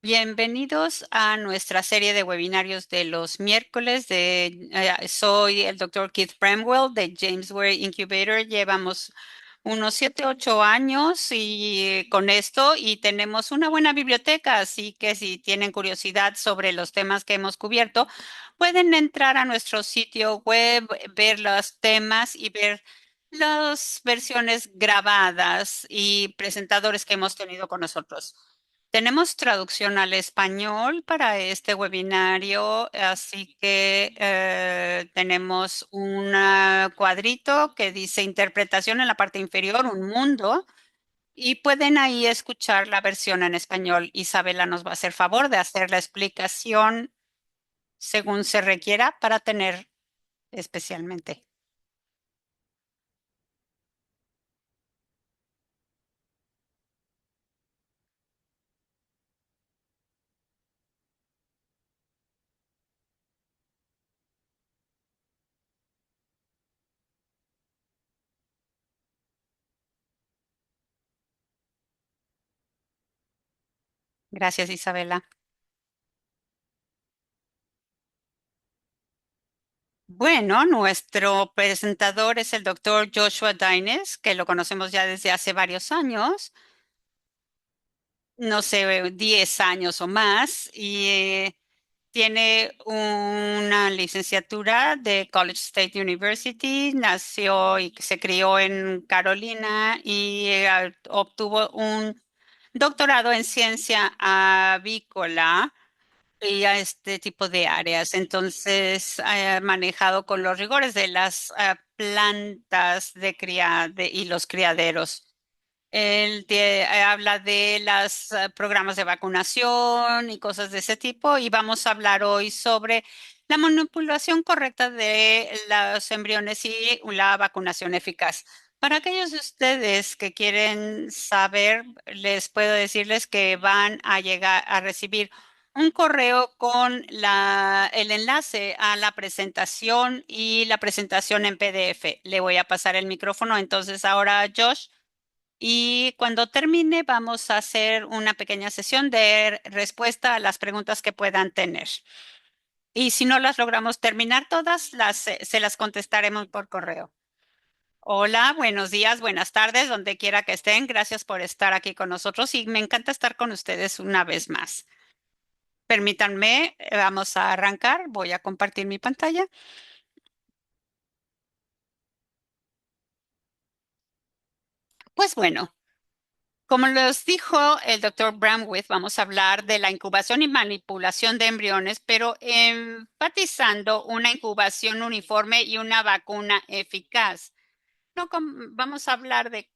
Bienvenidos a nuestra serie de webinarios de los miércoles. Soy el Dr. Keith Bramwell de James Ware Incubator. Llevamos unos 7, 8 años con esto y tenemos una buena biblioteca, así que si tienen curiosidad sobre los temas que hemos cubierto, pueden entrar a nuestro sitio web, ver los temas y ver las versiones grabadas y presentadores que hemos tenido con nosotros. Tenemos traducción al español para este webinario, así que tenemos un cuadrito que dice interpretación en la parte inferior, un mundo, y pueden ahí escuchar la versión en español. Isabela nos va a hacer favor de hacer la explicación según se requiera para tener especialmente. Gracias, Isabela. Bueno, nuestro presentador es el doctor Joshua Dines, que lo conocemos ya desde hace varios años. No sé, 10 años o más, y tiene una licenciatura de College State University, nació y se crió en Carolina y obtuvo un doctorado en ciencia avícola y a este tipo de áreas. Entonces, ha manejado con los rigores de las plantas y los criaderos. Habla de los programas de vacunación y cosas de ese tipo y vamos a hablar hoy sobre la manipulación correcta de los embriones y la vacunación eficaz. Para aquellos de ustedes que quieren saber, les puedo decirles que van a llegar a recibir un correo con el enlace a la presentación y la presentación en PDF. Le voy a pasar el micrófono entonces ahora a Josh. Y cuando termine, vamos a hacer una pequeña sesión de respuesta a las preguntas que puedan tener. Y si no las logramos terminar todas, se las contestaremos por correo. Hola, buenos días, buenas tardes, donde quiera que estén. Gracias por estar aquí con nosotros y me encanta estar con ustedes una vez más. Permítanme, vamos a arrancar. Voy a compartir mi pantalla. Pues bueno. Como les dijo el doctor Bramwith, vamos a hablar de la incubación y manipulación de embriones, pero enfatizando una incubación uniforme y una vacuna eficaz. No, vamos a hablar de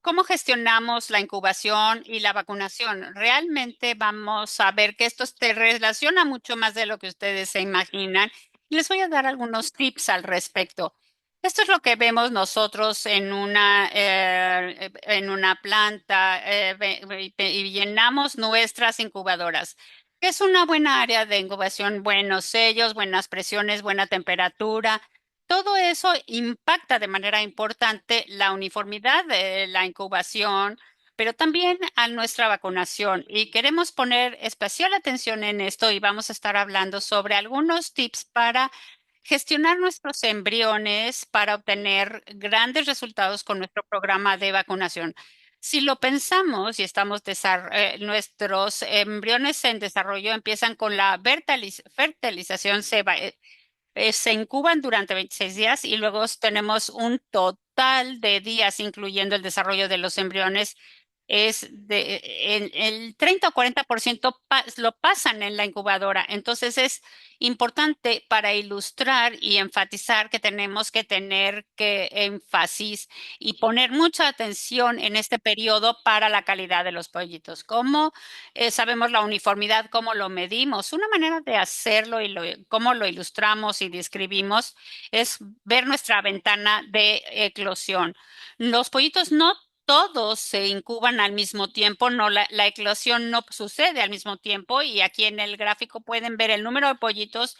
cómo gestionamos la incubación y la vacunación. Realmente vamos a ver que esto se relaciona mucho más de lo que ustedes se imaginan. Les voy a dar algunos tips al respecto. Esto es lo que vemos nosotros en una planta y llenamos nuestras incubadoras. Es una buena área de incubación, buenos sellos, buenas presiones, buena temperatura. Todo eso impacta de manera importante la uniformidad de la incubación, pero también a nuestra vacunación. Y queremos poner especial atención en esto y vamos a estar hablando sobre algunos tips para gestionar nuestros embriones para obtener grandes resultados con nuestro programa de vacunación. Si lo pensamos y nuestros embriones en desarrollo empiezan con la fertilización, se incuban durante 26 días y luego tenemos un total de días, incluyendo el desarrollo de los embriones, el 30 o 40% lo pasan en la incubadora. Entonces es importante para ilustrar y enfatizar que tenemos que tener que énfasis y poner mucha atención en este periodo para la calidad de los pollitos. ¿Cómo sabemos la uniformidad? ¿Cómo lo medimos? Una manera de hacerlo y cómo lo ilustramos y describimos es ver nuestra ventana de eclosión. Los pollitos no todos se incuban al mismo tiempo, no, la eclosión no sucede al mismo tiempo y aquí en el gráfico pueden ver el número de pollitos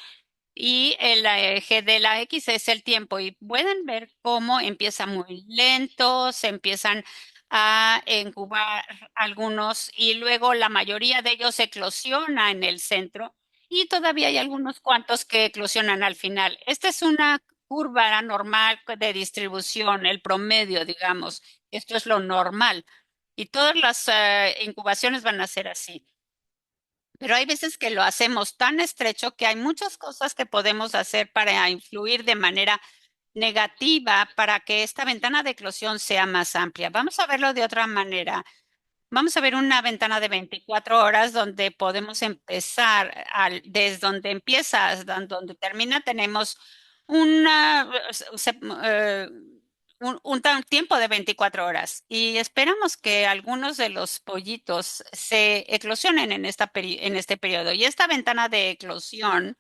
y el eje de la X es el tiempo y pueden ver cómo empieza muy lento, se empiezan a incubar algunos y luego la mayoría de ellos eclosiona en el centro y todavía hay algunos cuantos que eclosionan al final. Esta es una curva normal de distribución, el promedio, digamos. Esto es lo normal. Y todas las incubaciones van a ser así. Pero hay veces que lo hacemos tan estrecho que hay muchas cosas que podemos hacer para influir de manera negativa para que esta ventana de eclosión sea más amplia. Vamos a verlo de otra manera. Vamos a ver una ventana de 24 horas donde podemos empezar desde donde empieza hasta donde termina. Tenemos una, eh, un tiempo de 24 horas y esperamos que algunos de los pollitos se eclosionen en en este periodo. Y esta ventana de eclosión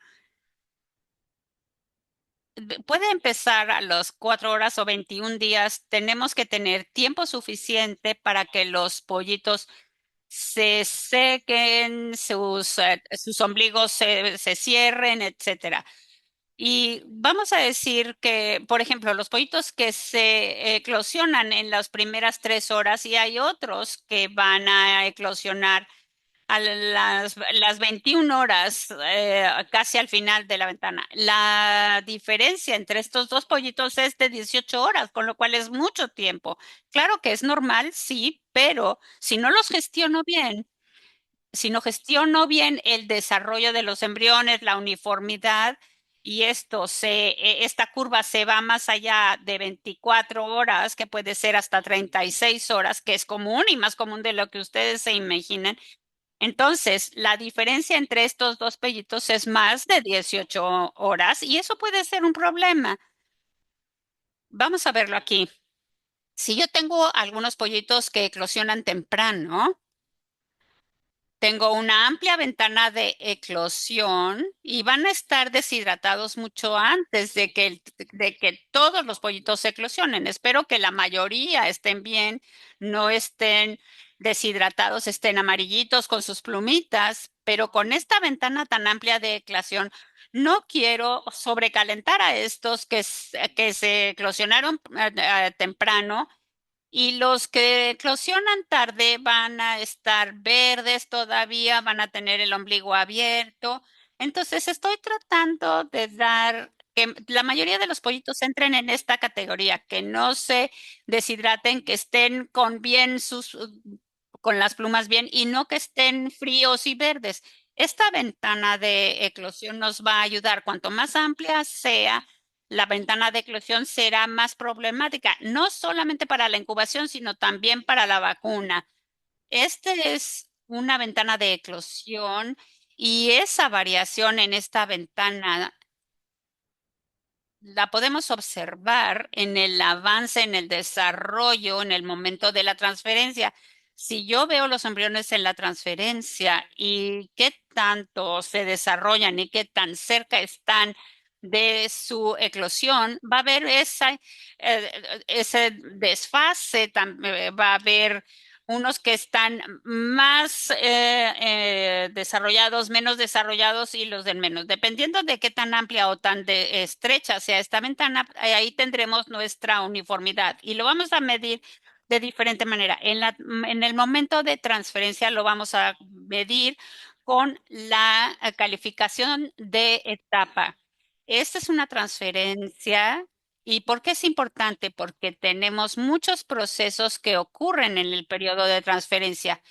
puede empezar a las 4 horas o 21 días. Tenemos que tener tiempo suficiente para que los pollitos se sequen, sus ombligos se cierren, etcétera. Y vamos a decir que, por ejemplo, los pollitos que se eclosionan en las primeras 3 horas y hay otros que van a eclosionar a las 21 horas, casi al final de la ventana. La diferencia entre estos dos pollitos es de 18 horas, con lo cual es mucho tiempo. Claro que es normal, sí, pero si no los gestiono bien, si no gestiono bien el desarrollo de los embriones, la uniformidad, y esta curva se va más allá de 24 horas, que puede ser hasta 36 horas, que es común y más común de lo que ustedes se imaginen. Entonces, la diferencia entre estos dos pellitos es más de 18 horas y eso puede ser un problema. Vamos a verlo aquí. Si yo tengo algunos pollitos que eclosionan temprano, tengo una amplia ventana de eclosión y van a estar deshidratados mucho antes de que todos los pollitos eclosionen. Espero que la mayoría estén bien, no estén deshidratados, estén amarillitos con sus plumitas, pero con esta ventana tan amplia de eclosión, no quiero sobrecalentar a estos que se eclosionaron temprano y los que eclosionan tarde van a estar verdes todavía, van a tener el ombligo abierto. Entonces estoy tratando de dar que la mayoría de los pollitos entren en esta categoría, que no se deshidraten, que estén con con las plumas bien y no que estén fríos y verdes. Esta ventana de eclosión nos va a ayudar. Cuanto más amplia sea, la ventana de eclosión será más problemática, no solamente para la incubación, sino también para la vacuna. Este es una ventana de eclosión y esa variación en esta ventana la podemos observar en el avance, en el desarrollo, en el momento de la transferencia. Si yo veo los embriones en la transferencia y qué tanto se desarrollan y qué tan cerca están de su eclosión, va a haber ese desfase, va a haber unos que están más desarrollados, menos desarrollados y los del menos. Dependiendo de qué tan amplia o tan estrecha sea esta ventana, ahí tendremos nuestra uniformidad y lo vamos a medir de diferente manera. En el momento de transferencia lo vamos a medir con la calificación de etapa. Esta es una transferencia. ¿Y por qué es importante? Porque tenemos muchos procesos que ocurren en el periodo de transferencia.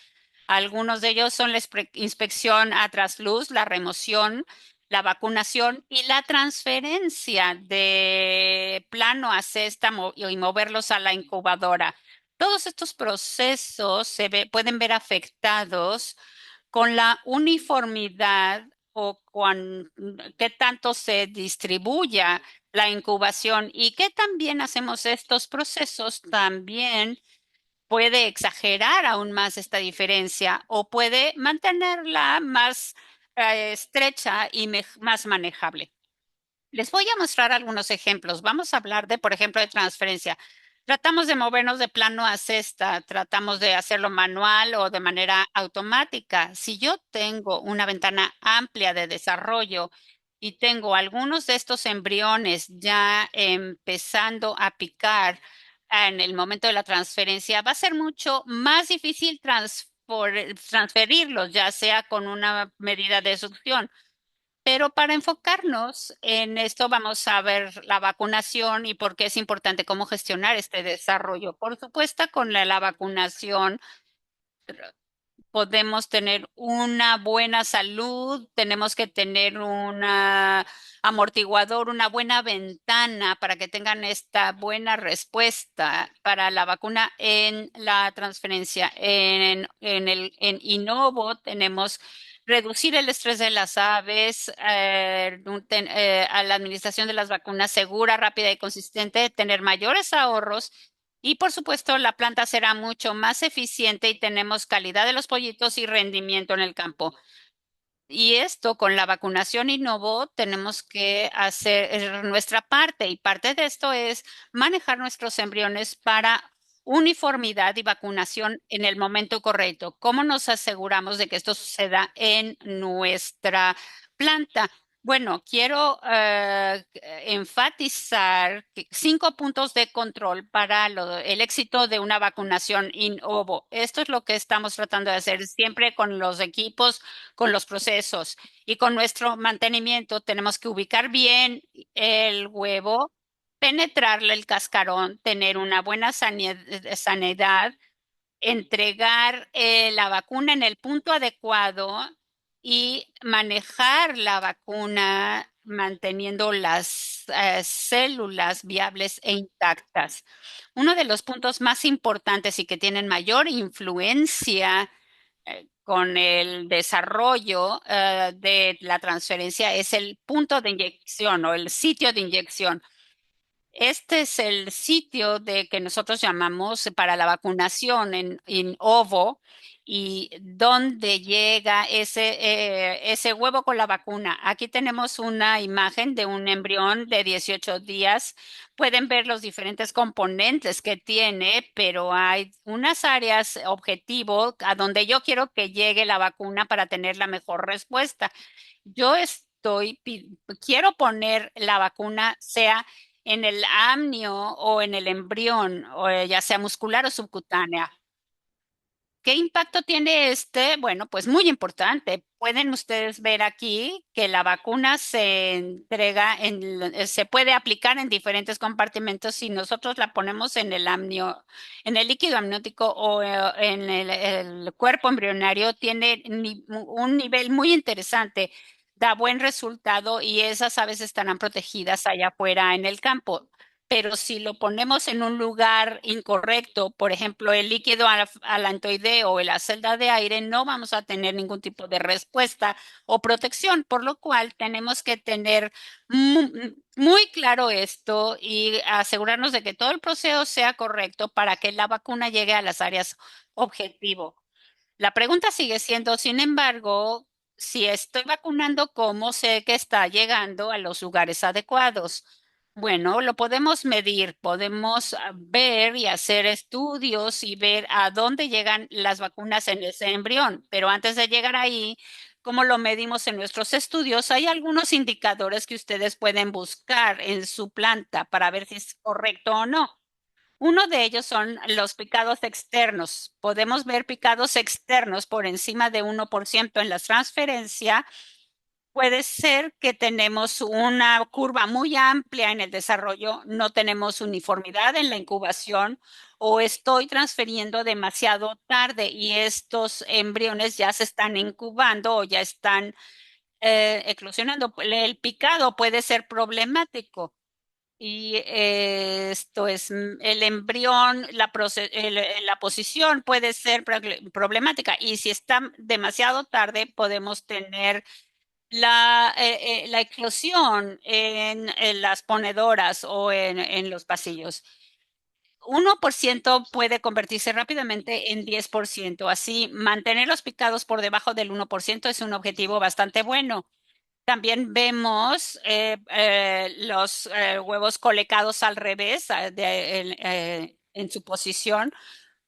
Algunos de ellos son la inspección a trasluz, la remoción, la vacunación y la transferencia de plano a cesta y moverlos a la incubadora. Todos estos procesos pueden ver afectados con la uniformidad o qué tanto se distribuya la incubación y qué también hacemos estos procesos también puede exagerar aún más esta diferencia o puede mantenerla más estrecha y más manejable. Les voy a mostrar algunos ejemplos. Vamos a hablar de, por ejemplo, de transferencia. Tratamos de movernos de plano a cesta, tratamos de hacerlo manual o de manera automática. Si yo tengo una ventana amplia de desarrollo y tengo algunos de estos embriones ya empezando a picar en el momento de la transferencia, va a ser mucho más difícil transferirlos, ya sea con una medida de succión. Pero para enfocarnos en esto, vamos a ver la vacunación y por qué es importante cómo gestionar este desarrollo. Por supuesto, con la vacunación podemos tener una buena salud, tenemos que tener un amortiguador, una buena ventana para que tengan esta buena respuesta para la vacuna en la transferencia. En Innovo tenemos reducir el estrés de las aves, a la administración de las vacunas segura, rápida y consistente, tener mayores ahorros y por supuesto, la planta será mucho más eficiente y tenemos calidad de los pollitos y rendimiento en el campo. Y esto con la vacunación Innovo tenemos que hacer nuestra parte y parte de esto es manejar nuestros embriones para uniformidad y vacunación en el momento correcto. ¿Cómo nos aseguramos de que esto suceda en nuestra planta? Bueno, quiero enfatizar 5 puntos de control para el éxito de una vacunación in ovo. Esto es lo que estamos tratando de hacer siempre con los equipos, con los procesos y con nuestro mantenimiento. Tenemos que ubicar bien el huevo, penetrarle el cascarón, tener una buena sanidad, entregar la vacuna en el punto adecuado y manejar la vacuna manteniendo las células viables e intactas. Uno de los puntos más importantes y que tienen mayor influencia con el desarrollo de la transferencia es el punto de inyección o el sitio de inyección. Este es el sitio de que nosotros llamamos para la vacunación en ovo y dónde llega ese huevo con la vacuna. Aquí tenemos una imagen de un embrión de 18 días. Pueden ver los diferentes componentes que tiene, pero hay unas áreas objetivo a donde yo quiero que llegue la vacuna para tener la mejor respuesta. Quiero poner la vacuna, sea en el amnio o en el embrión, o ya sea muscular o subcutánea. ¿Qué impacto tiene este? Bueno, pues muy importante. Pueden ustedes ver aquí que la vacuna se entrega se puede aplicar en diferentes compartimentos si nosotros la ponemos en el amnio, en el líquido amniótico o en el cuerpo embrionario, tiene un nivel muy interesante, da buen resultado y esas aves estarán protegidas allá afuera en el campo. Pero si lo ponemos en un lugar incorrecto, por ejemplo, el líquido alantoideo o la celda de aire, no vamos a tener ningún tipo de respuesta o protección, por lo cual tenemos que tener muy claro esto y asegurarnos de que todo el proceso sea correcto para que la vacuna llegue a las áreas objetivo. La pregunta sigue siendo, sin embargo, si estoy vacunando, ¿cómo sé que está llegando a los lugares adecuados? Bueno, lo podemos medir, podemos ver y hacer estudios y ver a dónde llegan las vacunas en ese embrión. Pero antes de llegar ahí, ¿cómo lo medimos en nuestros estudios? Hay algunos indicadores que ustedes pueden buscar en su planta para ver si es correcto o no. Uno de ellos son los picados externos. Podemos ver picados externos por encima de 1% en la transferencia. Puede ser que tenemos una curva muy amplia en el desarrollo, no tenemos uniformidad en la incubación o estoy transfiriendo demasiado tarde y estos embriones ya se están incubando o ya están eclosionando. El picado puede ser problemático. Y esto es el embrión, la posición puede ser problemática. Y si está demasiado tarde, podemos tener la eclosión en las ponedoras o en los pasillos. 1% puede convertirse rápidamente en 10%. Así, mantener los picados por debajo del 1% es un objetivo bastante bueno. También vemos los huevos colocados al revés, en su posición.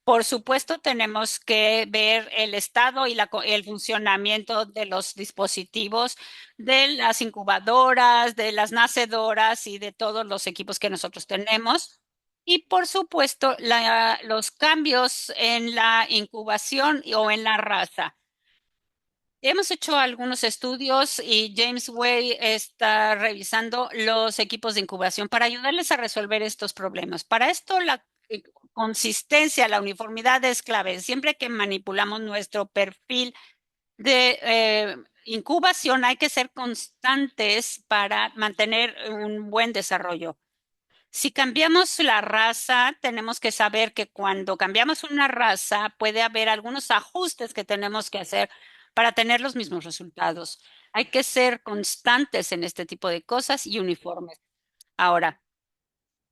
Por supuesto, tenemos que ver el estado y el funcionamiento de los dispositivos, de las incubadoras, de las nacedoras y de todos los equipos que nosotros tenemos. Y por supuesto, los cambios en la incubación o en la raza. Hemos hecho algunos estudios y James Way está revisando los equipos de incubación para ayudarles a resolver estos problemas. Para esto, la consistencia, la uniformidad es clave. Siempre que manipulamos nuestro perfil de incubación, hay que ser constantes para mantener un buen desarrollo. Si cambiamos la raza, tenemos que saber que cuando cambiamos una raza puede haber algunos ajustes que tenemos que hacer para tener los mismos resultados. Hay que ser constantes en este tipo de cosas y uniformes. Ahora,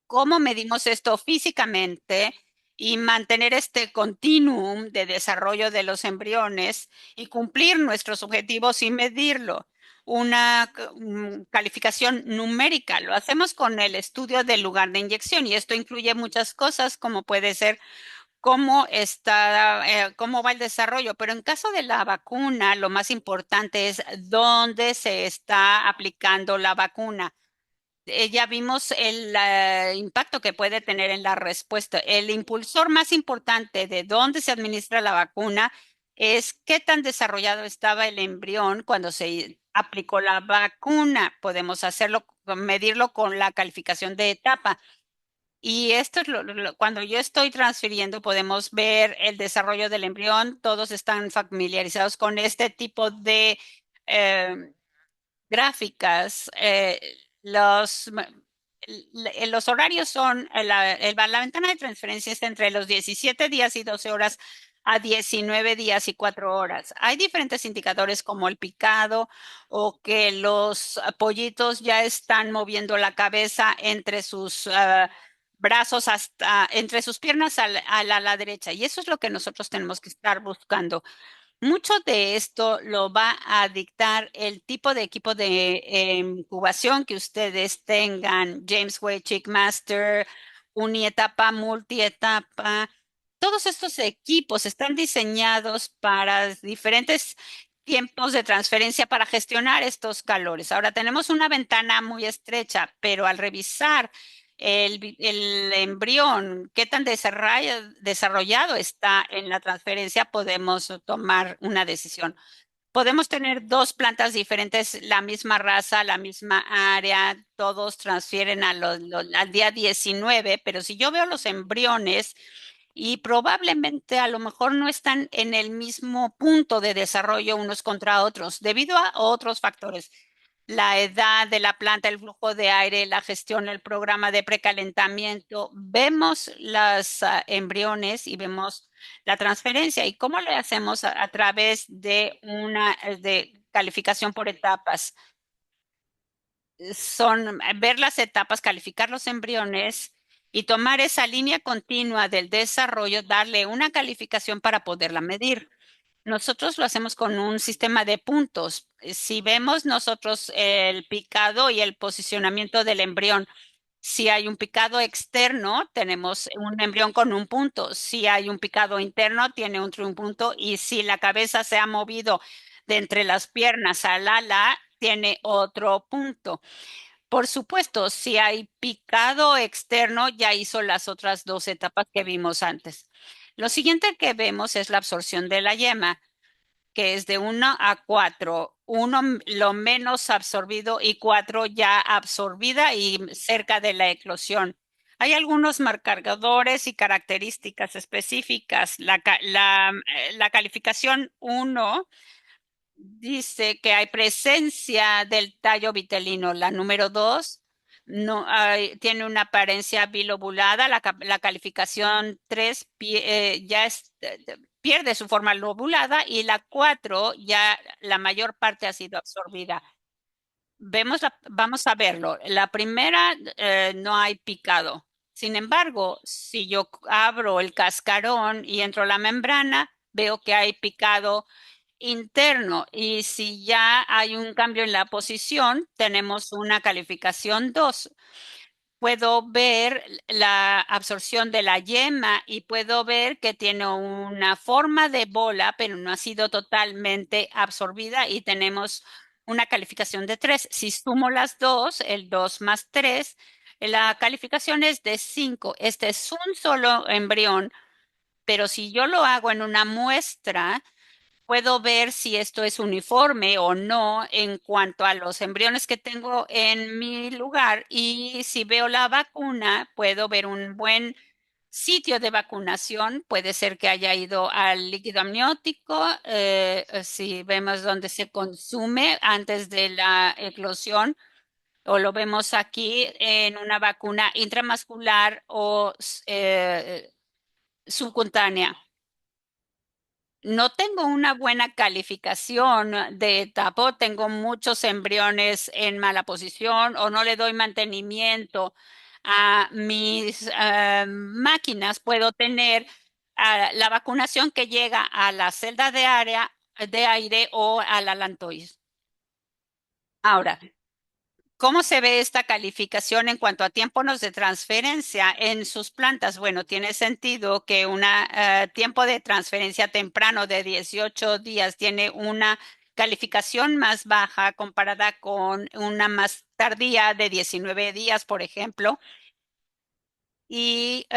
¿cómo medimos esto físicamente y mantener este continuum de desarrollo de los embriones y cumplir nuestros objetivos y medirlo? Una calificación numérica. Lo hacemos con el estudio del lugar de inyección y esto incluye muchas cosas como puede ser cómo está, cómo va el desarrollo. Pero en caso de la vacuna, lo más importante es dónde se está aplicando la vacuna. Ya vimos el impacto que puede tener en la respuesta. El impulsor más importante de dónde se administra la vacuna es qué tan desarrollado estaba el embrión cuando se aplicó la vacuna. Podemos hacerlo, medirlo con la calificación de etapa. Y esto es cuando yo estoy transfiriendo, podemos ver el desarrollo del embrión. Todos están familiarizados con este tipo de eh, gráficas. Los horarios son, la ventana de transferencia está entre los 17 días y 12 horas a 19 días y 4 horas. Hay diferentes indicadores como el picado o que los pollitos ya están moviendo la cabeza entre sus brazos hasta, entre sus piernas a la derecha. Y eso es lo que nosotros tenemos que estar buscando. Mucho de esto lo va a dictar el tipo de equipo de incubación que ustedes tengan, James Webb Chickmaster, unietapa, multietapa. Todos estos equipos están diseñados para diferentes tiempos de transferencia para gestionar estos calores. Ahora tenemos una ventana muy estrecha, pero al revisar el embrión, qué tan desarrollado está en la transferencia, podemos tomar una decisión. Podemos tener dos plantas diferentes, la misma raza, la misma área, todos transfieren al día 19, pero si yo veo los embriones y probablemente a lo mejor no están en el mismo punto de desarrollo unos contra otros, debido a otros factores, la edad de la planta, el flujo de aire, la gestión, el programa de precalentamiento. Vemos los embriones y vemos la transferencia y cómo le hacemos a través de una de calificación por etapas. Son ver las etapas, calificar los embriones y tomar esa línea continua del desarrollo, darle una calificación para poderla medir. Nosotros lo hacemos con un sistema de puntos. Si vemos nosotros el picado y el posicionamiento del embrión, si hay un picado externo, tenemos un embrión con un punto. Si hay un picado interno, tiene un punto. Y si la cabeza se ha movido de entre las piernas al ala, tiene otro punto. Por supuesto, si hay picado externo, ya hizo las otras dos etapas que vimos antes. Lo siguiente que vemos es la absorción de la yema, que es de 1 a 4. 1 lo menos absorbido y 4 ya absorbida y cerca de la eclosión. Hay algunos marcadores y características específicas. La calificación 1 dice que hay presencia del tallo vitelino. La número 2 no tiene una apariencia bilobulada. La calificación 3 ya pierde su forma lobulada y la 4 ya la mayor parte ha sido absorbida. Vamos a verlo. La primera no hay picado. Sin embargo, si yo abro el cascarón y entro a la membrana, veo que hay picado interno y si ya hay un cambio en la posición, tenemos una calificación 2. Puedo ver la absorción de la yema y puedo ver que tiene una forma de bola, pero no ha sido totalmente absorbida y tenemos una calificación de 3. Si sumo las dos, el 2 más 3 La calificación es de 5. Este es un solo embrión, pero si yo lo hago en una muestra, puedo ver si esto es uniforme o no en cuanto a los embriones que tengo en mi lugar. Y si veo la vacuna, puedo ver un buen sitio de vacunación. Puede ser que haya ido al líquido amniótico, si vemos dónde se consume antes de la eclosión, o lo vemos aquí en una vacuna intramuscular o subcutánea. No tengo una buena calificación de etapa, tengo muchos embriones en mala posición o no le doy mantenimiento a mis máquinas. Puedo tener la vacunación que llega a la celda de área de aire o a la lantois. Ahora, ¿cómo se ve esta calificación en cuanto a tiempos de transferencia en sus plantas? Bueno, tiene sentido que un tiempo de transferencia temprano de 18 días tiene una calificación más baja comparada con una más tardía de 19 días, por ejemplo, y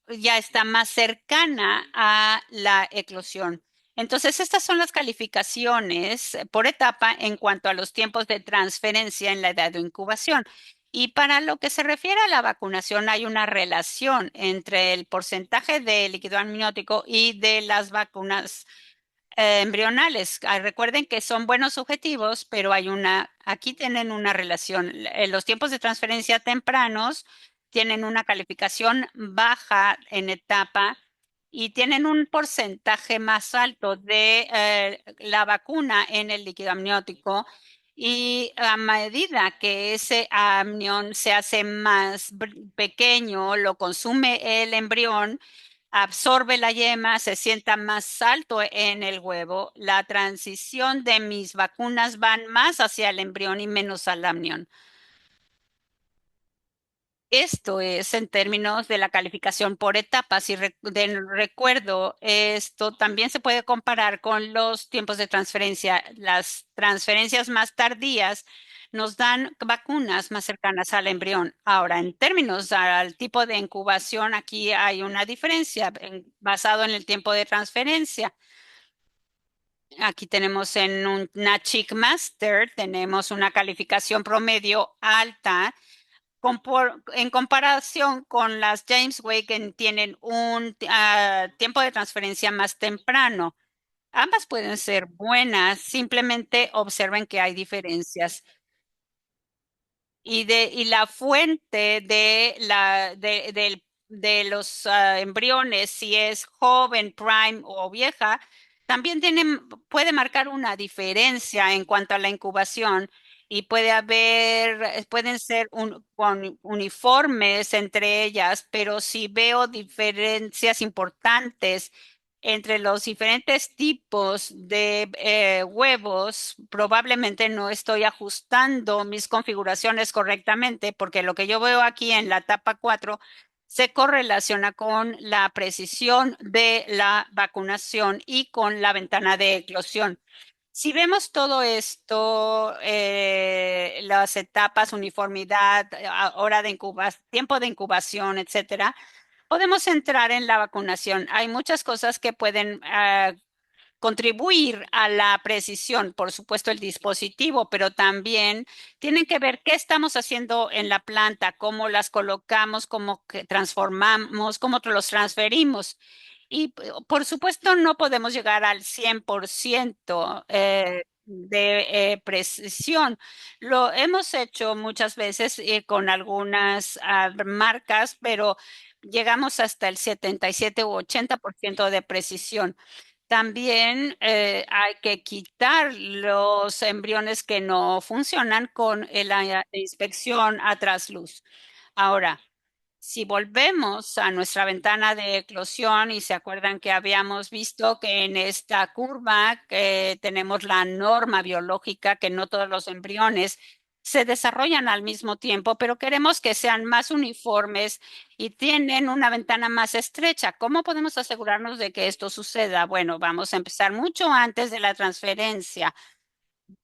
ya está más cercana a la eclosión. Entonces, estas son las calificaciones por etapa en cuanto a los tiempos de transferencia en la edad de incubación. Y para lo que se refiere a la vacunación, hay una relación entre el porcentaje de líquido amniótico y de las vacunas embrionales. Recuerden que son buenos objetivos, pero aquí tienen una relación. Los tiempos de transferencia tempranos tienen una calificación baja en etapa y tienen un porcentaje más alto de la vacuna en el líquido amniótico. Y a medida que ese amnión se hace más pequeño, lo consume el embrión, absorbe la yema, se sienta más alto en el huevo. La transición de mis vacunas van más hacia el embrión y menos al amnión. Esto es en términos de la calificación por etapas y recuerdo, esto también se puede comparar con los tiempos de transferencia. Las transferencias más tardías nos dan vacunas más cercanas al embrión. Ahora, en términos al tipo de incubación, aquí hay una diferencia basado en el tiempo de transferencia. Aquí tenemos en una Chick Master, tenemos una calificación promedio alta en comparación con las James Wade que tienen un tiempo de transferencia más temprano. Ambas pueden ser buenas, simplemente observen que hay diferencias. Y la fuente de los embriones, si es joven, prime o vieja, también puede marcar una diferencia en cuanto a la incubación y pueden ser uniformes entre ellas, pero si veo diferencias importantes entre los diferentes tipos de huevos, probablemente no estoy ajustando mis configuraciones correctamente, porque lo que yo veo aquí en la etapa 4 se correlaciona con la precisión de la vacunación y con la ventana de eclosión. Si vemos todo esto, las etapas, uniformidad, hora de incubación, tiempo de incubación, etcétera, podemos entrar en la vacunación. Hay muchas cosas que pueden contribuir a la precisión, por supuesto, el dispositivo, pero también tienen que ver qué estamos haciendo en la planta, cómo las colocamos, cómo que transformamos, cómo los transferimos. Y por supuesto, no podemos llegar al 100% de precisión. Lo hemos hecho muchas veces con algunas marcas, pero llegamos hasta el 77 u 80% de precisión. También hay que quitar los embriones que no funcionan con la inspección a trasluz. Ahora, si volvemos a nuestra ventana de eclosión y se acuerdan que habíamos visto que en esta curva que tenemos la norma biológica, que no todos los embriones se desarrollan al mismo tiempo, pero queremos que sean más uniformes y tienen una ventana más estrecha. ¿Cómo podemos asegurarnos de que esto suceda? Bueno, vamos a empezar mucho antes de la transferencia.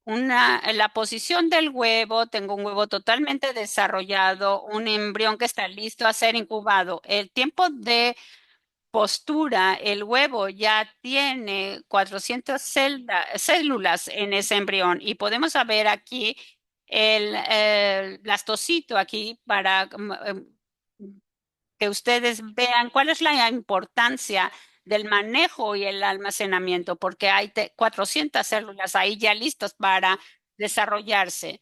la posición del huevo, tengo un huevo totalmente desarrollado, un embrión que está listo a ser incubado. El tiempo de postura, el huevo ya tiene 400 células en ese embrión y podemos ver aquí el blastocito aquí para que ustedes vean cuál es la importancia del manejo y el almacenamiento, porque hay 400 células ahí ya listas para desarrollarse.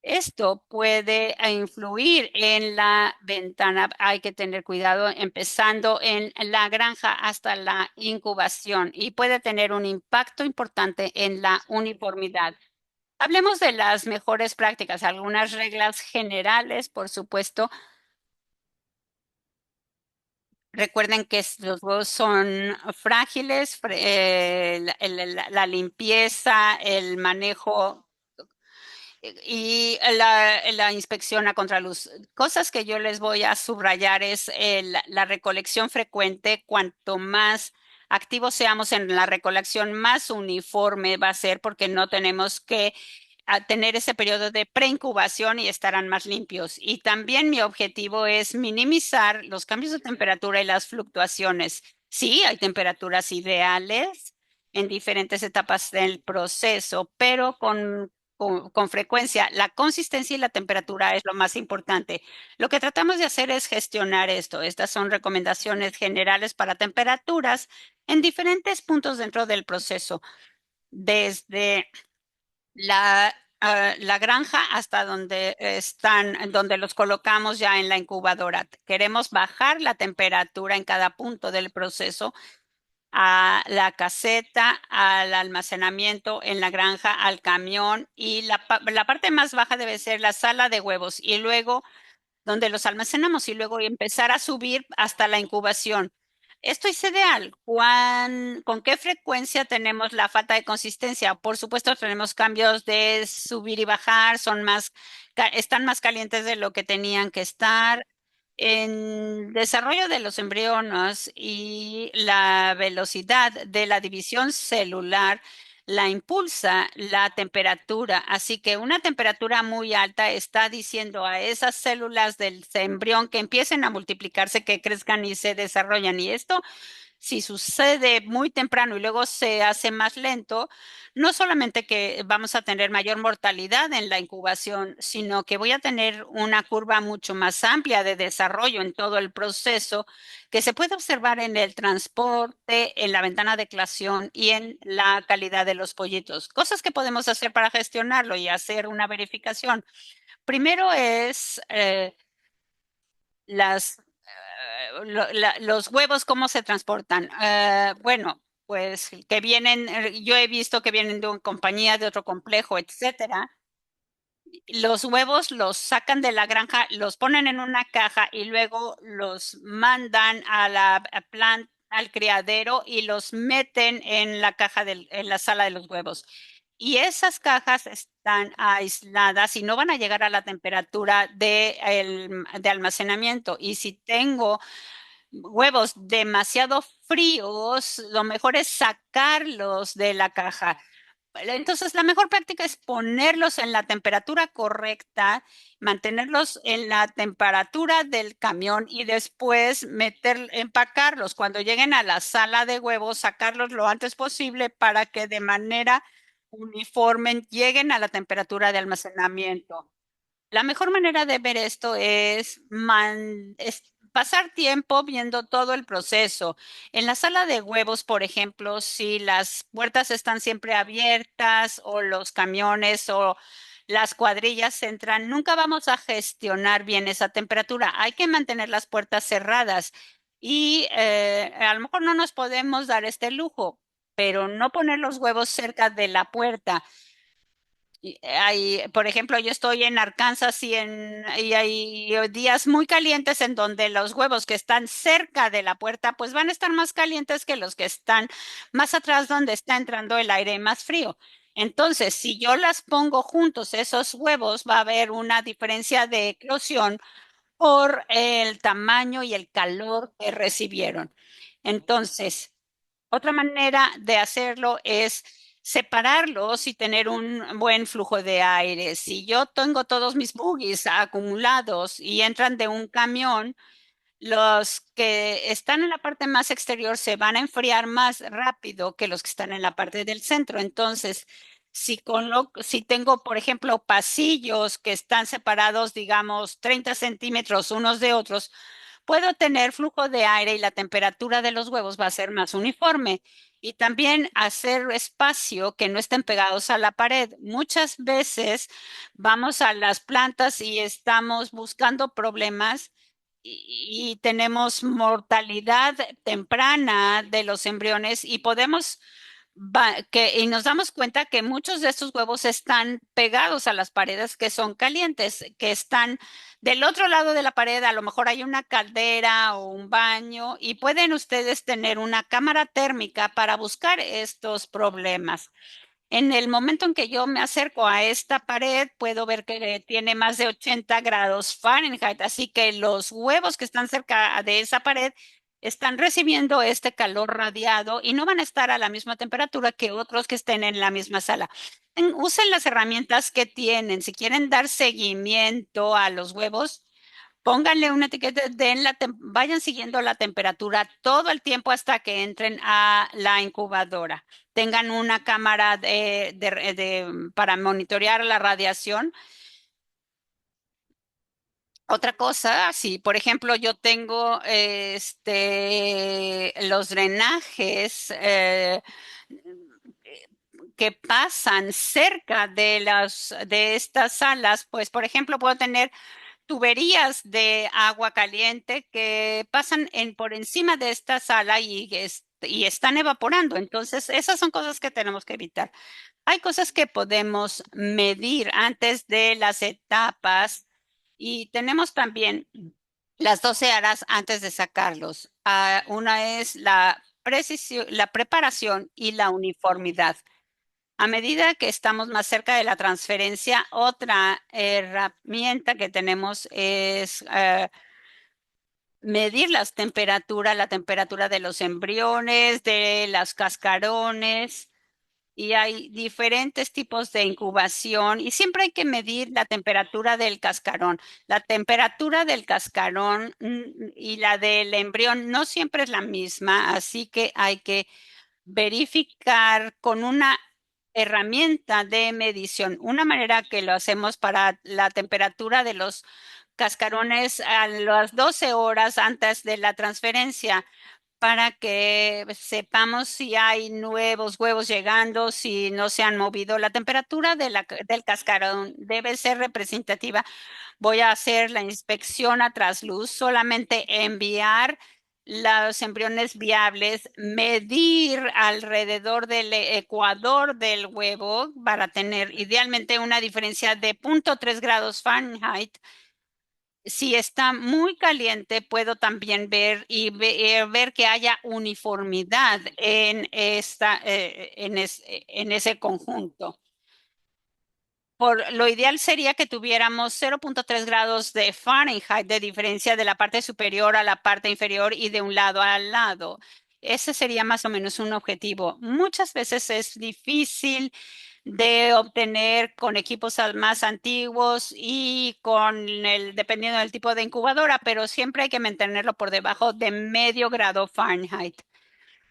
Esto puede influir en la ventana. Hay que tener cuidado empezando en la granja hasta la incubación y puede tener un impacto importante en la uniformidad. Hablemos de las mejores prácticas, algunas reglas generales, por supuesto. Recuerden que los huevos son frágiles, la limpieza, el manejo y la inspección a contraluz. Cosas que yo les voy a subrayar es la recolección frecuente. Cuanto más activos seamos en la recolección, más uniforme va a ser porque no tenemos que tener ese periodo de preincubación y estarán más limpios. Y también mi objetivo es minimizar los cambios de temperatura y las fluctuaciones. Sí, hay temperaturas ideales en diferentes etapas del proceso, pero con frecuencia. La consistencia y la temperatura es lo más importante. Lo que tratamos de hacer es gestionar esto. Estas son recomendaciones generales para temperaturas en diferentes puntos dentro del proceso, desde la granja hasta donde están, donde los colocamos ya en la incubadora. Queremos bajar la temperatura en cada punto del proceso a la caseta, al almacenamiento en la granja, al camión y la parte más baja debe ser la sala de huevos y luego donde los almacenamos y luego empezar a subir hasta la incubación. Esto es ideal. ¿Con qué frecuencia tenemos la falta de consistencia? Por supuesto, tenemos cambios de subir y bajar, están más calientes de lo que tenían que estar. En desarrollo de los embriones y la velocidad de la división celular la impulsa la temperatura. Así que una temperatura muy alta está diciendo a esas células del embrión que empiecen a multiplicarse, que crezcan y se desarrollan. Y esto si sucede muy temprano y luego se hace más lento, no solamente que vamos a tener mayor mortalidad en la incubación, sino que voy a tener una curva mucho más amplia de desarrollo en todo el proceso que se puede observar en el transporte, en la ventana de eclación y en la calidad de los pollitos. Cosas que podemos hacer para gestionarlo y hacer una verificación. Primero es los huevos, ¿cómo se transportan? Bueno, pues que vienen, yo he visto que vienen de una compañía, de otro complejo, etcétera. Los huevos los sacan de la granja, los ponen en una caja y luego los mandan a la planta, al criadero y los meten en la caja en la sala de los huevos. Y esas cajas están aisladas y no van a llegar a la temperatura de almacenamiento. Y si tengo huevos demasiado fríos, lo mejor es sacarlos de la caja. Entonces, la mejor práctica es ponerlos en la temperatura correcta, mantenerlos en la temperatura del camión y después empacarlos. Cuando lleguen a la sala de huevos, sacarlos lo antes posible para que de manera uniforme lleguen a la temperatura de almacenamiento. La mejor manera de ver esto es pasar tiempo viendo todo el proceso. En la sala de huevos, por ejemplo, si las puertas están siempre abiertas o los camiones o las cuadrillas entran, nunca vamos a gestionar bien esa temperatura. Hay que mantener las puertas cerradas y a lo mejor no nos podemos dar este lujo, pero no poner los huevos cerca de la puerta. Por ejemplo, yo estoy en Arkansas y hay días muy calientes en donde los huevos que están cerca de la puerta pues van a estar más calientes que los que están más atrás donde está entrando el aire más frío. Entonces, si yo las pongo juntos, esos huevos, va a haber una diferencia de eclosión por el tamaño y el calor que recibieron. Entonces, otra manera de hacerlo es separarlos y tener un buen flujo de aire. Si yo tengo todos mis buggies acumulados y entran de un camión, los que están en la parte más exterior se van a enfriar más rápido que los que están en la parte del centro. Entonces, si tengo, por ejemplo, pasillos que están separados, digamos, 30 centímetros unos de otros, puedo tener flujo de aire y la temperatura de los huevos va a ser más uniforme. Y también hacer espacio que no estén pegados a la pared. Muchas veces vamos a las plantas y estamos buscando problemas y tenemos mortalidad temprana de los embriones y y nos damos cuenta que muchos de estos huevos están pegados a las paredes que son calientes, que están del otro lado de la pared. A lo mejor hay una caldera o un baño y pueden ustedes tener una cámara térmica para buscar estos problemas. En el momento en que yo me acerco a esta pared, puedo ver que tiene más de 80 grados Fahrenheit, así que los huevos que están cerca de esa pared están recibiendo este calor radiado y no van a estar a la misma temperatura que otros que estén en la misma sala. Usen las herramientas que tienen. Si quieren dar seguimiento a los huevos, pónganle una etiqueta, vayan siguiendo la temperatura todo el tiempo hasta que entren a la incubadora. Tengan una cámara para monitorear la radiación. Otra cosa, si por ejemplo yo tengo los drenajes que pasan cerca de estas salas, pues por ejemplo puedo tener tuberías de agua caliente que pasan por encima de esta sala y están evaporando. Entonces, esas son cosas que tenemos que evitar. Hay cosas que podemos medir antes de las etapas y tenemos también las 12 horas antes de sacarlos. Una es la precisión, la preparación y la uniformidad. A medida que estamos más cerca de la transferencia, otra herramienta que tenemos es medir la temperatura de los embriones, de las cascarones, y hay diferentes tipos de incubación y siempre hay que medir la temperatura del cascarón. La temperatura del cascarón y la del embrión no siempre es la misma, así que hay que verificar con una herramienta de medición. Una manera que lo hacemos para la temperatura de los cascarones a las 12 horas antes de la transferencia para que sepamos si hay nuevos huevos llegando, si no se han movido. La temperatura del cascarón debe ser representativa. Voy a hacer la inspección a trasluz, solamente enviar los embriones viables, medir alrededor del ecuador del huevo para tener idealmente una diferencia de 0.3 grados Fahrenheit. Si está muy caliente, puedo también ver que haya uniformidad en ese conjunto. Lo ideal sería que tuviéramos 0.3 grados de Fahrenheit de diferencia de la parte superior a la parte inferior y de un lado al lado. Ese sería más o menos un objetivo. Muchas veces es difícil de obtener con equipos más antiguos y dependiendo del tipo de incubadora, pero siempre hay que mantenerlo por debajo de medio grado Fahrenheit.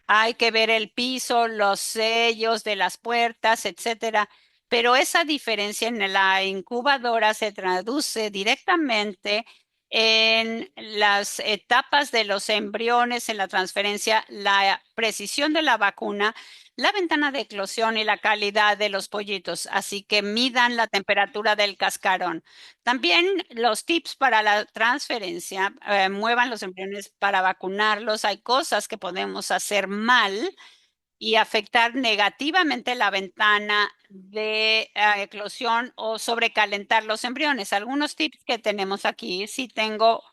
Hay que ver el piso, los sellos de las puertas, etcétera. Pero esa diferencia en la incubadora se traduce directamente en las etapas de los embriones, en la transferencia, la precisión de la vacuna, la ventana de eclosión y la calidad de los pollitos. Así que midan la temperatura del cascarón. También los tips para la transferencia, muevan los embriones para vacunarlos. Hay cosas que podemos hacer mal y afectar negativamente la ventana de eclosión o sobrecalentar los embriones. Algunos tips que tenemos aquí, si tengo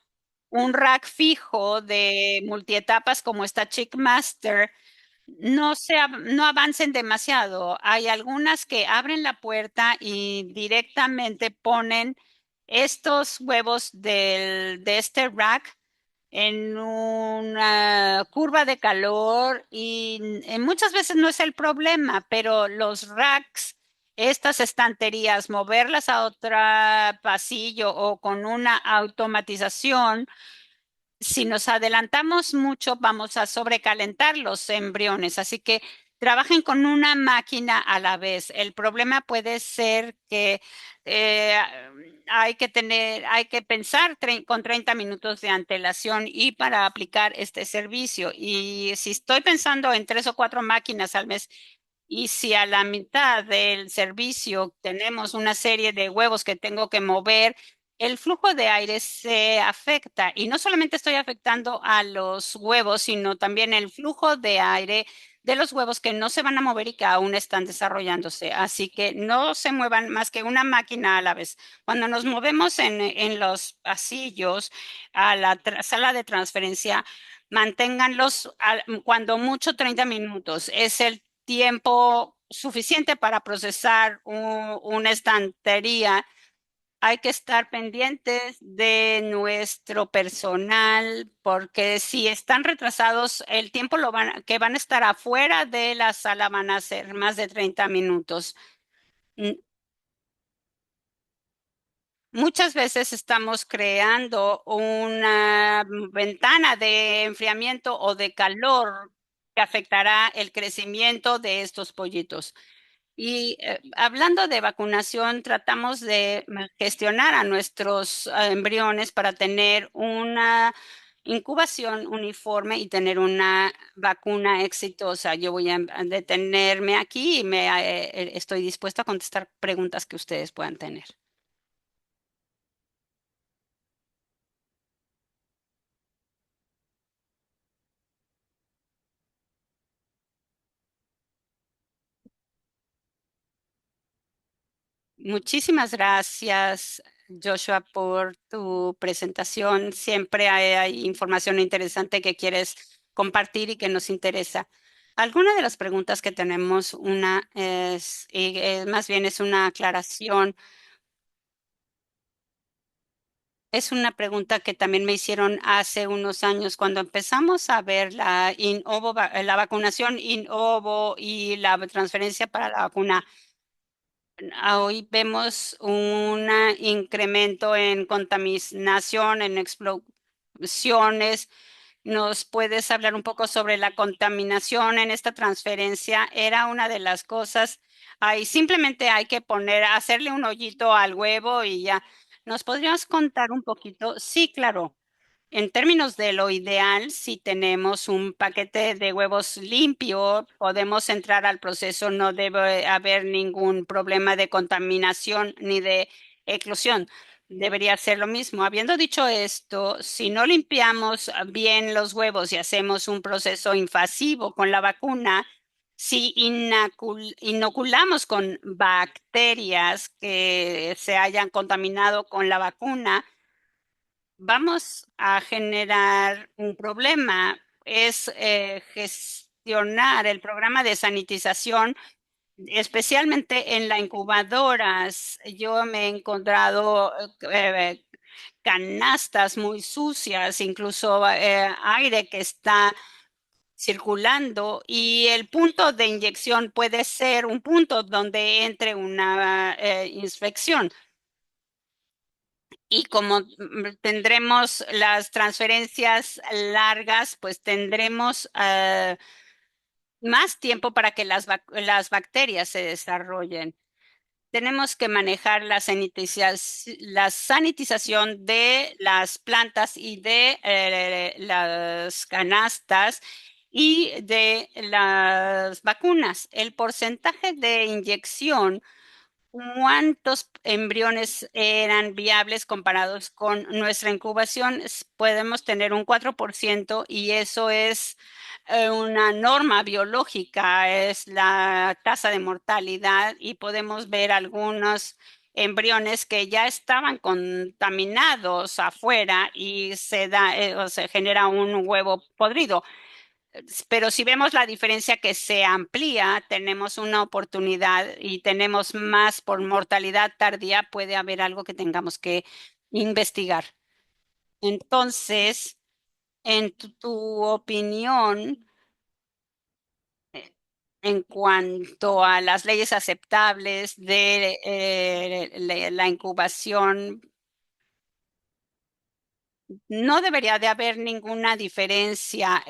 un rack fijo de multietapas como esta Chickmaster, no avancen demasiado. Hay algunas que abren la puerta y directamente ponen estos huevos de este rack en una curva de calor y muchas veces no es el problema, pero los racks, estas estanterías, moverlas a otro pasillo o con una automatización, si nos adelantamos mucho, vamos a sobrecalentar los embriones. Así que trabajen con una máquina a la vez. El problema puede ser que eh, hay que pensar con 30 minutos de antelación y para aplicar este servicio. Y si estoy pensando en 3 o 4 máquinas al mes, y si a la mitad del servicio tenemos una serie de huevos que tengo que mover, el flujo de aire se afecta. Y no solamente estoy afectando a los huevos, sino también el flujo de aire de los huevos que no se van a mover y que aún están desarrollándose. Así que no se muevan más que una máquina a la vez. Cuando nos movemos en los pasillos a la sala de transferencia, manténganlos cuando mucho 30 minutos. Es el tiempo suficiente para procesar una estantería. Hay que estar pendientes de nuestro personal porque si están retrasados, el tiempo que van a estar afuera de la sala van a ser más de 30 minutos. Mm, Muchas veces estamos creando una ventana de enfriamiento o de calor que afectará el crecimiento de estos pollitos. Y hablando de vacunación, tratamos de gestionar a nuestros embriones para tener una incubación uniforme y tener una vacuna exitosa. Yo voy a detenerme aquí y estoy dispuesta a contestar preguntas que ustedes puedan tener. Muchísimas gracias, Joshua, por tu presentación. Siempre hay información interesante que quieres compartir y que nos interesa. Alguna de las preguntas que tenemos, una es, y más bien es una aclaración, es una pregunta que también me hicieron hace unos años cuando empezamos a ver la vacunación in ovo y la transferencia para la vacuna. Hoy vemos un incremento en contaminación, en explosiones. ¿Nos puedes hablar un poco sobre la contaminación en esta transferencia? Era una de las cosas. Ahí simplemente hay que hacerle un hoyito al huevo y ya. ¿Nos podrías contar un poquito? Sí, claro. En términos de lo ideal, si tenemos un paquete de huevos limpio, podemos entrar al proceso, no debe haber ningún problema de contaminación ni de eclosión. Debería ser lo mismo. Habiendo dicho esto, si no limpiamos bien los huevos y hacemos un proceso invasivo con la vacuna, si inoculamos con bacterias que se hayan contaminado con la vacuna, vamos a generar un problema. Es gestionar el programa de sanitización, especialmente en las incubadoras. Yo me he encontrado canastas muy sucias, incluso aire que está circulando y el punto de inyección puede ser un punto donde entre una infección. Y como tendremos las transferencias largas, pues tendremos más tiempo para que las bacterias se desarrollen. Tenemos que manejar la sanitización de las plantas y de las canastas y de las vacunas. El porcentaje de inyección, ¿cuántos embriones eran viables comparados con nuestra incubación? Podemos tener un 4% y eso es una norma biológica, es la tasa de mortalidad y podemos ver algunos embriones que ya estaban contaminados afuera y o se genera un huevo podrido. Pero si vemos la diferencia que se amplía, tenemos una oportunidad y tenemos más por mortalidad tardía, puede haber algo que tengamos que investigar. Entonces, En tu opinión, eh, en cuanto a las leyes aceptables de la incubación, no debería de haber ninguna diferencia.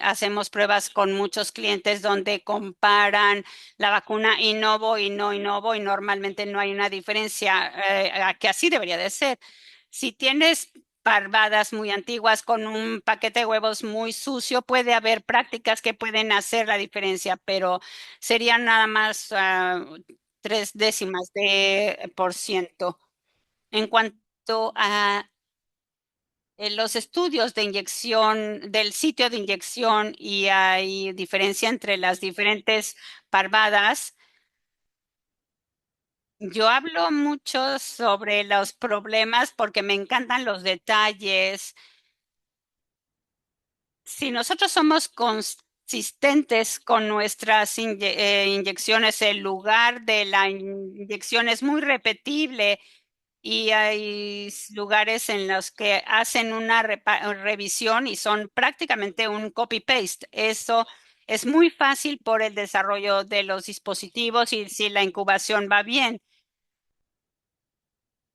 Hacemos pruebas con muchos clientes donde comparan la vacuna Innovo y no Innovo y normalmente no hay una diferencia, que así debería de ser. Si tienes parvadas muy antiguas con un paquete de huevos muy sucio, puede haber prácticas que pueden hacer la diferencia, pero serían nada más 0,3%. En cuanto a los estudios de inyección, del sitio de inyección y hay diferencia entre las diferentes parvadas. Yo hablo mucho sobre los problemas porque me encantan los detalles. Si nosotros somos consistentes con nuestras inyecciones, el lugar de la inyección es muy repetible y hay lugares en los que hacen una revisión y son prácticamente un copy-paste. Eso es muy fácil por el desarrollo de los dispositivos y si la incubación va bien.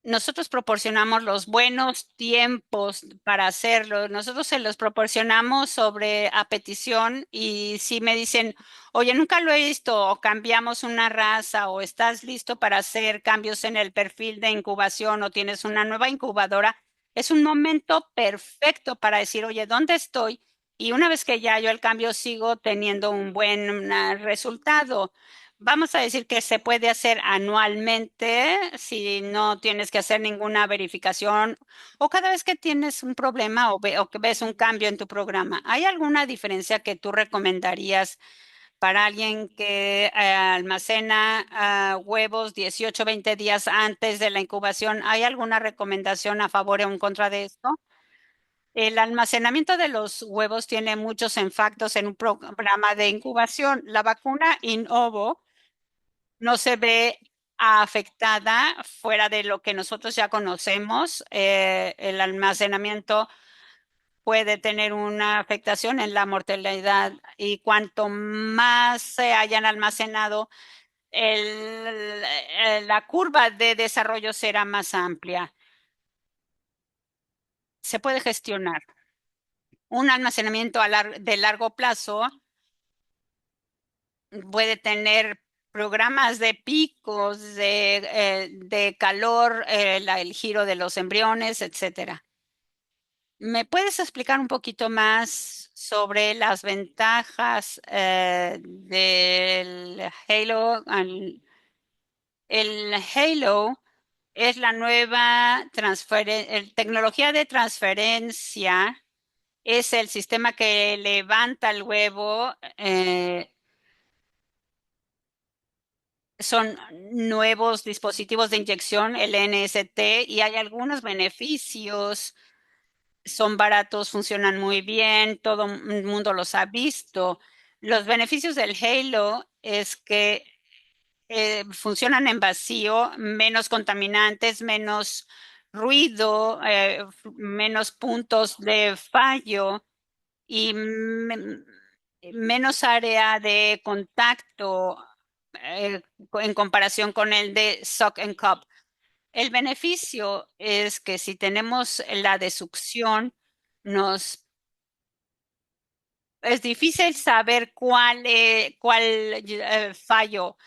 Nosotros proporcionamos los buenos tiempos para hacerlo. Nosotros se los proporcionamos sobre a petición y si me dicen, oye, nunca lo he visto o cambiamos una raza o estás listo para hacer cambios en el perfil de incubación o tienes una nueva incubadora, es un momento perfecto para decir, oye, ¿dónde estoy? Y una vez que ya yo el cambio sigo teniendo un buen resultado. Vamos a decir que se puede hacer anualmente si no tienes que hacer ninguna verificación o cada vez que tienes un problema o que ves un cambio en tu programa. ¿Hay alguna diferencia que tú recomendarías para alguien que almacena huevos 18, 20 días antes de la incubación? ¿Hay alguna recomendación a favor o en contra de esto? El almacenamiento de los huevos tiene muchos impactos en un programa de incubación. La vacuna Innovo no se ve afectada fuera de lo que nosotros ya conocemos. El almacenamiento puede tener una afectación en la mortalidad y cuanto más se hayan almacenado, la curva de desarrollo será más amplia. Se puede gestionar. Un almacenamiento de largo plazo puede tener programas de picos de calor, el giro de los embriones, etcétera. ¿Me puedes explicar un poquito más sobre las ventajas del Halo? El Halo es la nueva tecnología de transferencia, es el sistema que levanta el huevo. Son nuevos dispositivos de inyección, el NST, y hay algunos beneficios. Son baratos, funcionan muy bien, todo el mundo los ha visto. Los beneficios del Halo es que funcionan en vacío, menos contaminantes, menos ruido, menos puntos de fallo y menos área de contacto eh, en comparación con el de Suck and Cup. El beneficio es que si tenemos la de succión, nos es difícil saber cuál fallo,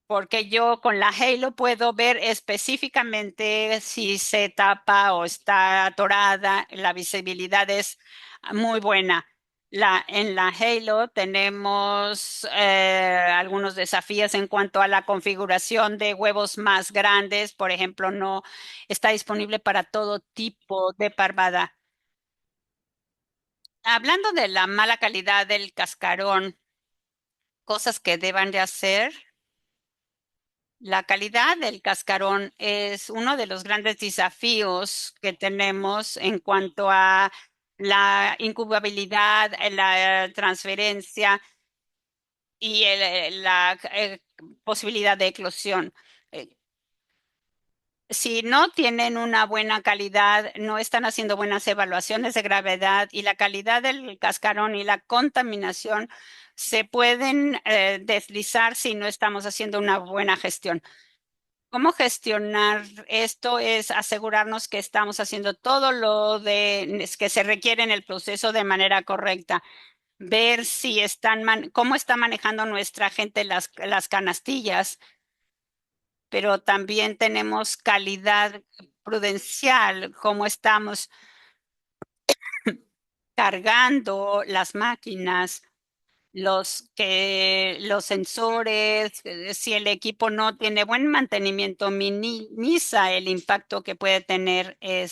porque yo con la Halo puedo ver específicamente si se tapa o está atorada. La visibilidad es muy buena. En la Halo tenemos algunos desafíos en cuanto a la configuración de huevos más grandes. Por ejemplo, no está disponible para todo tipo de parvada. Hablando de la mala calidad del cascarón, cosas que deban de hacer. La calidad del cascarón es uno de los grandes desafíos que tenemos en cuanto a la incubabilidad, la transferencia y la posibilidad de eclosión. Eh, Si no tienen una buena calidad, no están haciendo buenas evaluaciones de gravedad y la calidad del cascarón y la contaminación se pueden deslizar si no estamos haciendo una buena gestión. ¿Cómo gestionar esto? Es asegurarnos que estamos haciendo todo lo que se requiere en el proceso de manera correcta. Ver si cómo está manejando nuestra gente las canastillas, pero también tenemos calidad prudencial, cómo estamos cargando las máquinas, los sensores, si el equipo no tiene buen mantenimiento, minimiza el impacto que puede tener en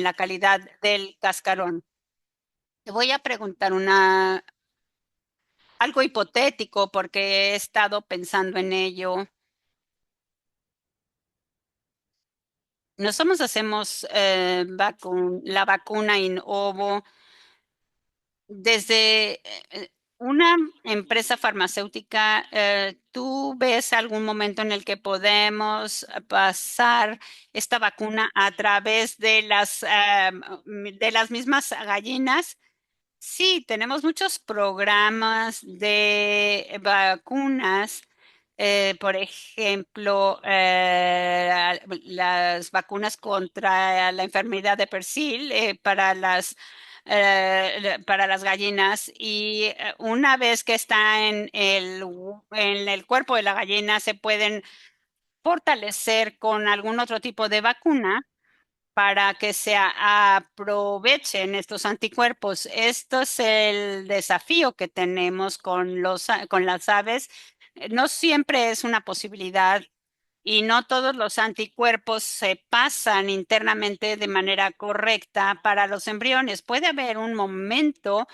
la calidad del cascarón. Te voy a preguntar algo hipotético porque he estado pensando en ello. Nosotros hacemos la vacuna in ovo desde una empresa farmacéutica. ¿Tú ves algún momento en el que podemos pasar esta vacuna a través de las mismas gallinas? Sí, tenemos muchos programas de vacunas, por ejemplo, las vacunas contra la enfermedad de Persil para las gallinas y una vez que está en el cuerpo de la gallina se pueden fortalecer con algún otro tipo de vacuna para que se aprovechen estos anticuerpos. Esto es el desafío que tenemos con con las aves. No siempre es una posibilidad y no todos los anticuerpos se pasan internamente de manera correcta para los embriones. Puede haber un momento,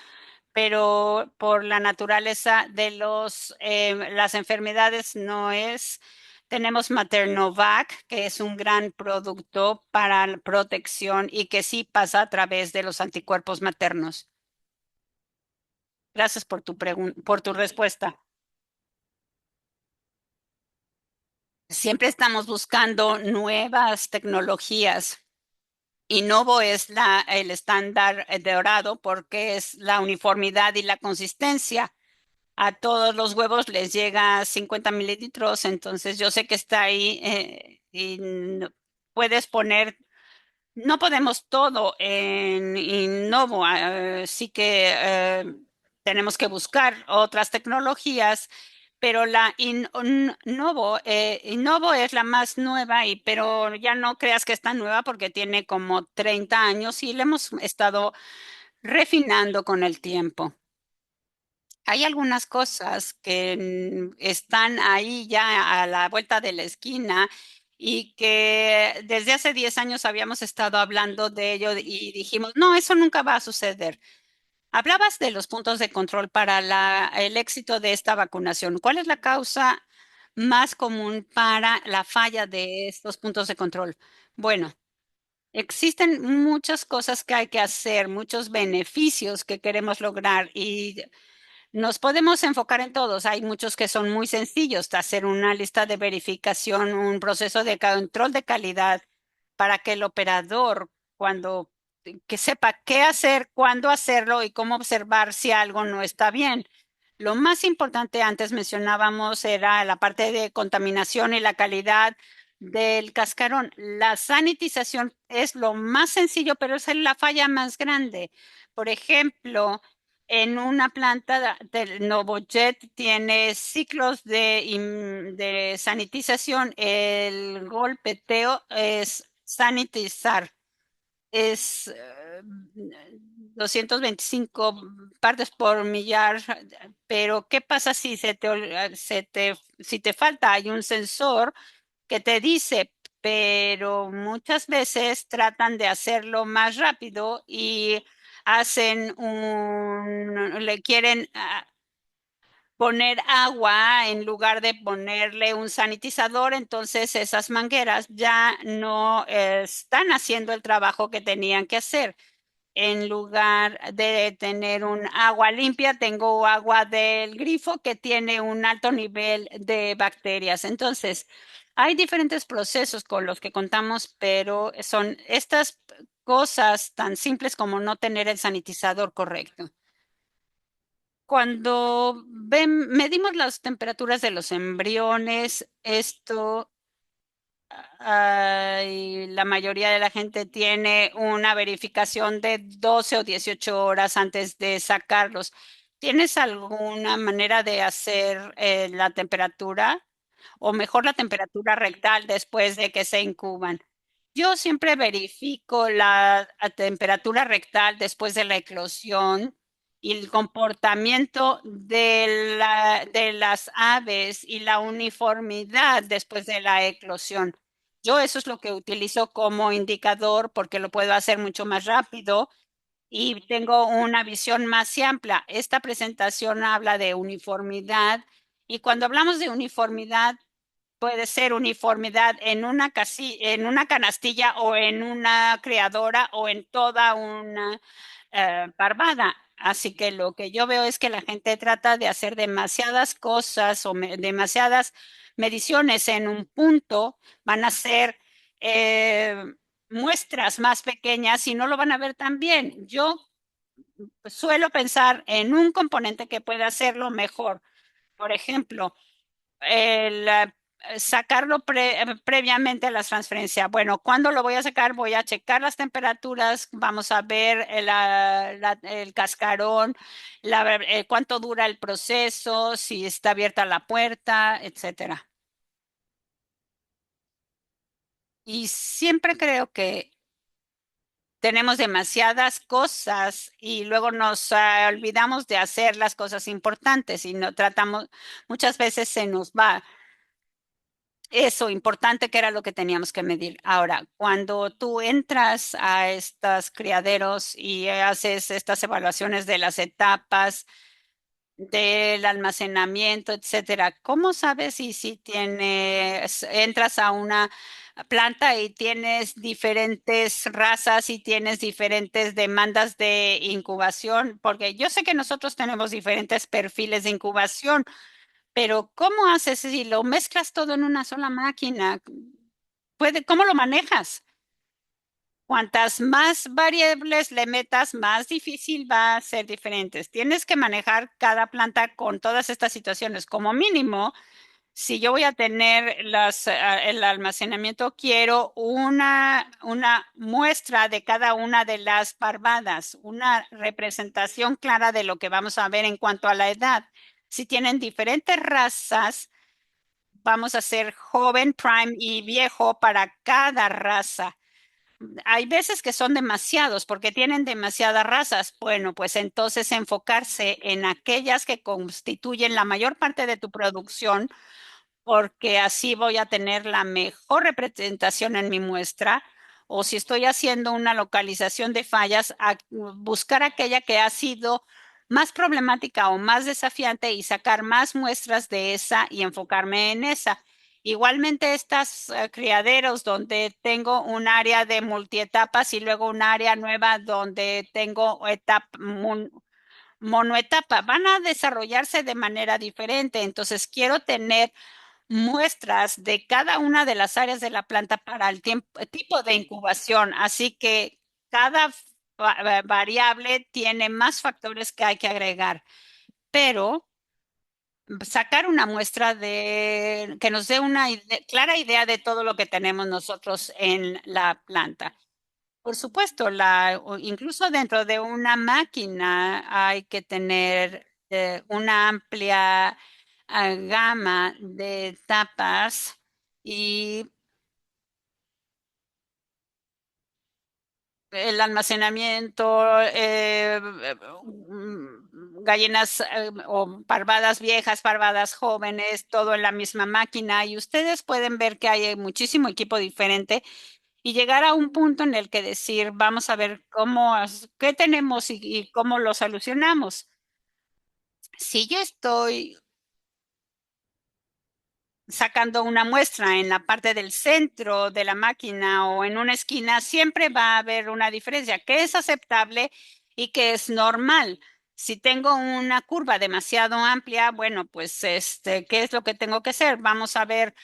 pero por la naturaleza de las enfermedades no es. Tenemos Maternovac, que es un gran producto para la protección y que sí pasa a través de los anticuerpos maternos. Gracias por por tu respuesta. Siempre estamos buscando nuevas tecnologías. Innovo es el estándar dorado porque es la uniformidad y la consistencia. A todos los huevos les llega 50 mililitros, entonces yo sé que está ahí y puedes poner, no podemos todo en Innovo, así que tenemos que buscar otras tecnologías, pero Innovo es la más nueva, pero ya no creas que está nueva porque tiene como 30 años y la hemos estado refinando con el tiempo. Hay algunas cosas que están ahí ya a la vuelta de la esquina y que desde hace 10 años habíamos estado hablando de ello y dijimos, no, eso nunca va a suceder. Hablabas de los puntos de control para el éxito de esta vacunación. ¿Cuál es la causa más común para la falla de estos puntos de control? Bueno, existen muchas cosas que hay que hacer, muchos beneficios que queremos lograr y nos podemos enfocar en todos. Hay muchos que son muy sencillos, hacer una lista de verificación, un proceso de control de calidad para que el operador, cuando que sepa qué hacer, cuándo hacerlo y cómo observar si algo no está bien. Lo más importante antes mencionábamos era la parte de contaminación y la calidad del cascarón. La sanitización es lo más sencillo, pero es la falla más grande. Por ejemplo, en una planta del Novojet tiene ciclos de sanitización. El golpeteo es sanitizar. Es 225 partes por millar, pero ¿qué pasa si si te falta? Hay un sensor que te dice, pero muchas veces tratan de hacerlo más rápido y le quieren poner agua en lugar de ponerle un sanitizador, entonces esas mangueras ya no están haciendo el trabajo que tenían que hacer. En lugar de tener un agua limpia, tengo agua del grifo que tiene un alto nivel de bacterias. Entonces, Hay diferentes procesos con los que contamos, pero son estas cosas tan simples como no tener el sanitizador correcto. Cuando medimos las temperaturas de los embriones, esto, y la mayoría de la gente tiene una verificación de 12 o 18 horas antes de sacarlos. ¿Tienes alguna manera de hacer la temperatura o mejor la temperatura rectal después de que se incuban? Yo siempre verifico la temperatura rectal después de la eclosión y el comportamiento de las aves y la uniformidad después de la eclosión. Yo eso es lo que utilizo como indicador porque lo puedo hacer mucho más rápido y tengo una visión más amplia. Esta presentación habla de uniformidad y cuando hablamos de uniformidad, puede ser uniformidad en una en una canastilla o en una criadora o en toda una parvada. Así que lo que yo veo es que la gente trata de hacer demasiadas cosas o demasiadas mediciones en un punto, van a ser eh, muestras más pequeñas y no lo van a ver tan bien. Yo suelo pensar en un componente que puede hacerlo mejor. Por ejemplo, el sacarlo previamente a la transferencia. Bueno, ¿cuándo lo voy a sacar? Voy a checar las temperaturas, vamos a ver el cascarón, cuánto dura el proceso, si está abierta la puerta, etcétera. Y siempre creo que tenemos demasiadas cosas y luego nos olvidamos de hacer las cosas importantes y no tratamos, muchas veces se nos va. Eso, importante que era lo que teníamos que medir. Ahora, cuando tú entras a estos criaderos y haces estas evaluaciones de las etapas del almacenamiento, etcétera, ¿cómo sabes si entras a una planta y tienes diferentes razas y tienes diferentes demandas de incubación? Porque yo sé que nosotros tenemos diferentes perfiles de incubación. Pero ¿cómo haces si lo mezclas todo en una sola máquina? ¿Cómo lo manejas? Cuantas más variables le metas, más difícil va a ser diferentes. Tienes que manejar cada planta con todas estas situaciones. Como mínimo, si yo voy a tener el almacenamiento, quiero una muestra de cada una de las parvadas, una representación clara de lo que vamos a ver en cuanto a la edad. Si tienen diferentes razas, vamos a hacer joven, prime y viejo para cada raza. Hay veces que son demasiados porque tienen demasiadas razas. Bueno, pues entonces enfocarse en aquellas que constituyen la mayor parte de tu producción, porque así voy a tener la mejor representación en mi muestra. O si estoy haciendo una localización de fallas, buscar aquella que ha sido más problemática o más desafiante y sacar más muestras de esa y enfocarme en esa. Igualmente, estas criaderos donde tengo un área de multietapas y luego un área nueva donde tengo monoetapa, van a desarrollarse de manera diferente. Entonces, quiero tener muestras de cada una de las áreas de la planta para el tipo de incubación. Así que cada variable tiene más factores que hay que agregar, pero sacar una muestra de que nos dé una clara idea de todo lo que tenemos nosotros en la planta. Por supuesto, incluso dentro de una máquina hay que tener una amplia gama de tapas y el almacenamiento, gallinas o parvadas viejas, parvadas jóvenes, todo en la misma máquina. Y ustedes pueden ver que hay muchísimo equipo diferente y llegar a un punto en el que decir, vamos a ver qué tenemos y cómo lo solucionamos. Si yo estoy sacando una muestra en la parte del centro de la máquina o en una esquina, siempre va a haber una diferencia, que es aceptable y que es normal. Si tengo una curva demasiado amplia, bueno, pues ¿qué es lo que tengo que hacer? Vamos a ver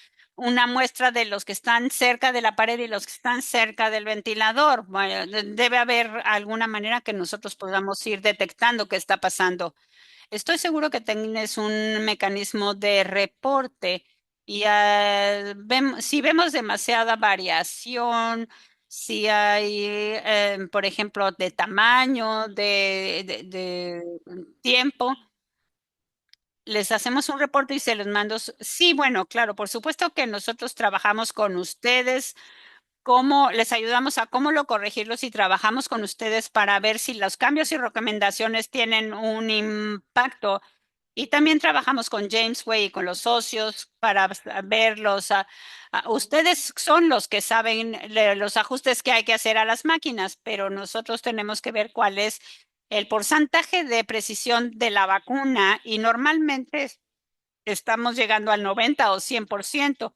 una muestra de los que están cerca de la pared y los que están cerca del ventilador. Bueno, debe haber alguna manera que nosotros podamos ir detectando qué está pasando. Estoy seguro que tienes un mecanismo de reporte y si vemos demasiada variación, si hay, por ejemplo, de tamaño, de tiempo, les hacemos un reporte y se los mando. Sí, bueno, claro, por supuesto que nosotros trabajamos con ustedes, cómo les ayudamos a cómo lo corregirlos y trabajamos con ustedes para ver si los cambios y recomendaciones tienen un impacto. Y también trabajamos con James Way y con los socios para verlos. Ustedes son los que saben los ajustes que hay que hacer a las máquinas, pero nosotros tenemos que ver cuál es el porcentaje de precisión de la vacuna y normalmente estamos llegando al 90 o 100%.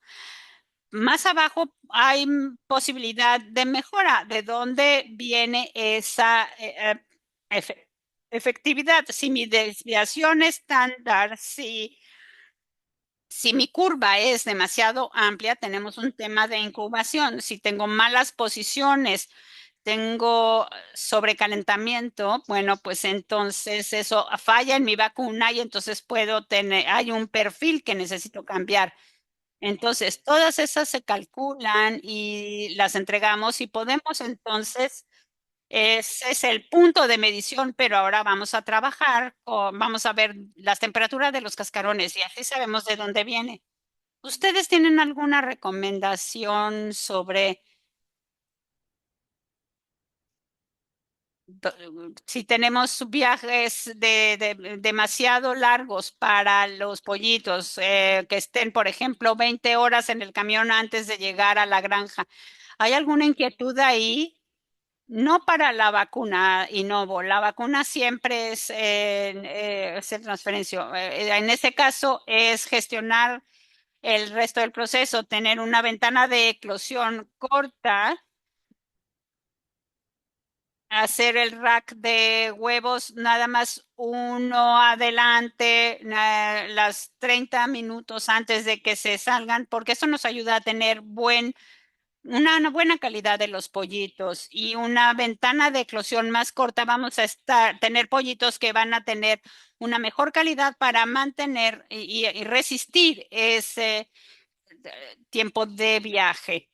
Más abajo hay posibilidad de mejora. ¿De dónde viene esa efe- efectividad? Si mi desviación estándar, si mi curva es demasiado amplia, tenemos un tema de incubación. Si tengo malas posiciones, tengo sobrecalentamiento, bueno, pues entonces eso falla en mi vacuna y entonces puedo tener, hay un perfil que necesito cambiar. Entonces, todas esas se calculan y las entregamos y podemos entonces, ese es el punto de medición, pero ahora vamos a trabajar, vamos a ver las temperaturas de los cascarones y así sabemos de dónde viene. ¿Ustedes tienen alguna recomendación sobre si tenemos viajes demasiado largos para los pollitos, que estén, por ejemplo, 20 horas en el camión antes de llegar a la granja? ¿Hay alguna inquietud ahí? No para la vacuna Innovo, la vacuna siempre es el transferencio. En ese caso es gestionar el resto del proceso, tener una ventana de eclosión corta, hacer el rack de huevos nada más uno adelante, las 30 minutos antes de que se salgan, porque eso nos ayuda a tener una buena calidad de los pollitos y una ventana de eclosión más corta. Vamos a tener pollitos que van a tener una mejor calidad para mantener y resistir ese tiempo de viaje.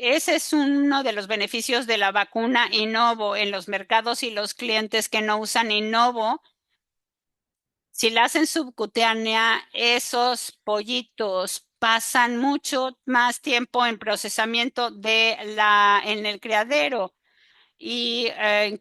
Ese es uno de los beneficios de la vacuna Innovo en los mercados y los clientes que no usan Innovo. Si la hacen subcutánea, esos pollitos pasan mucho más tiempo en procesamiento en el criadero y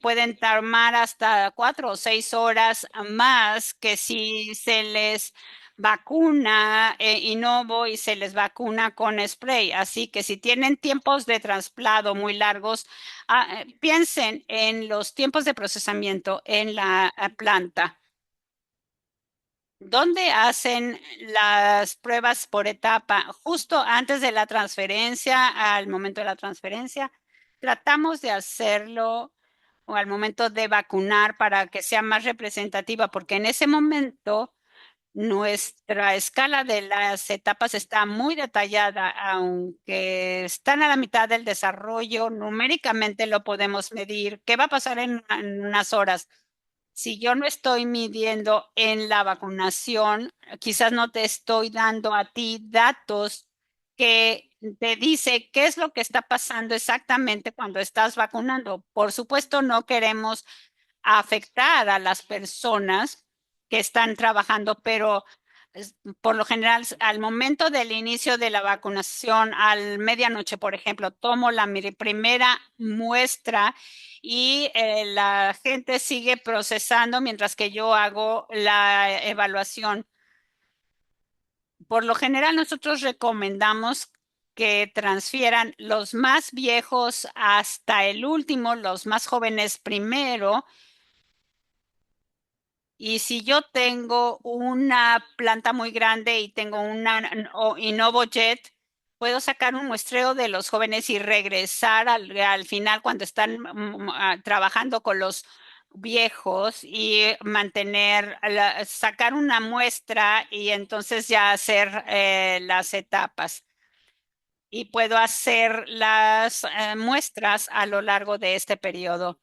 pueden tomar hasta 4 o 6 horas más que si se les vacuna Innovo y se les vacuna con spray. Así que si tienen tiempos de traslado muy largos, piensen en los tiempos de procesamiento en la planta. ¿Dónde hacen las pruebas por etapa? Justo antes de la transferencia, al momento de la transferencia, tratamos de hacerlo o al momento de vacunar para que sea más representativa, porque en ese momento nuestra escala de las etapas está muy detallada, aunque están a la mitad del desarrollo, numéricamente lo podemos medir. ¿Qué va a pasar en unas horas? Si yo no estoy midiendo en la vacunación, quizás no te estoy dando a ti datos que te dice qué es lo que está pasando exactamente cuando estás vacunando. Por supuesto, no queremos afectar a las personas que están trabajando, pero por lo general, al momento del inicio de la vacunación, al medianoche, por ejemplo, tomo la primera muestra y la gente sigue procesando mientras que yo hago la evaluación. Por lo general, nosotros recomendamos que transfieran los más viejos hasta el último, los más jóvenes primero. Y si yo tengo una planta muy grande y tengo InnovoJet, puedo sacar un muestreo de los jóvenes y regresar al final cuando están trabajando con los viejos y sacar una muestra y entonces ya hacer las etapas. y puedo hacer las muestras a lo largo de este periodo.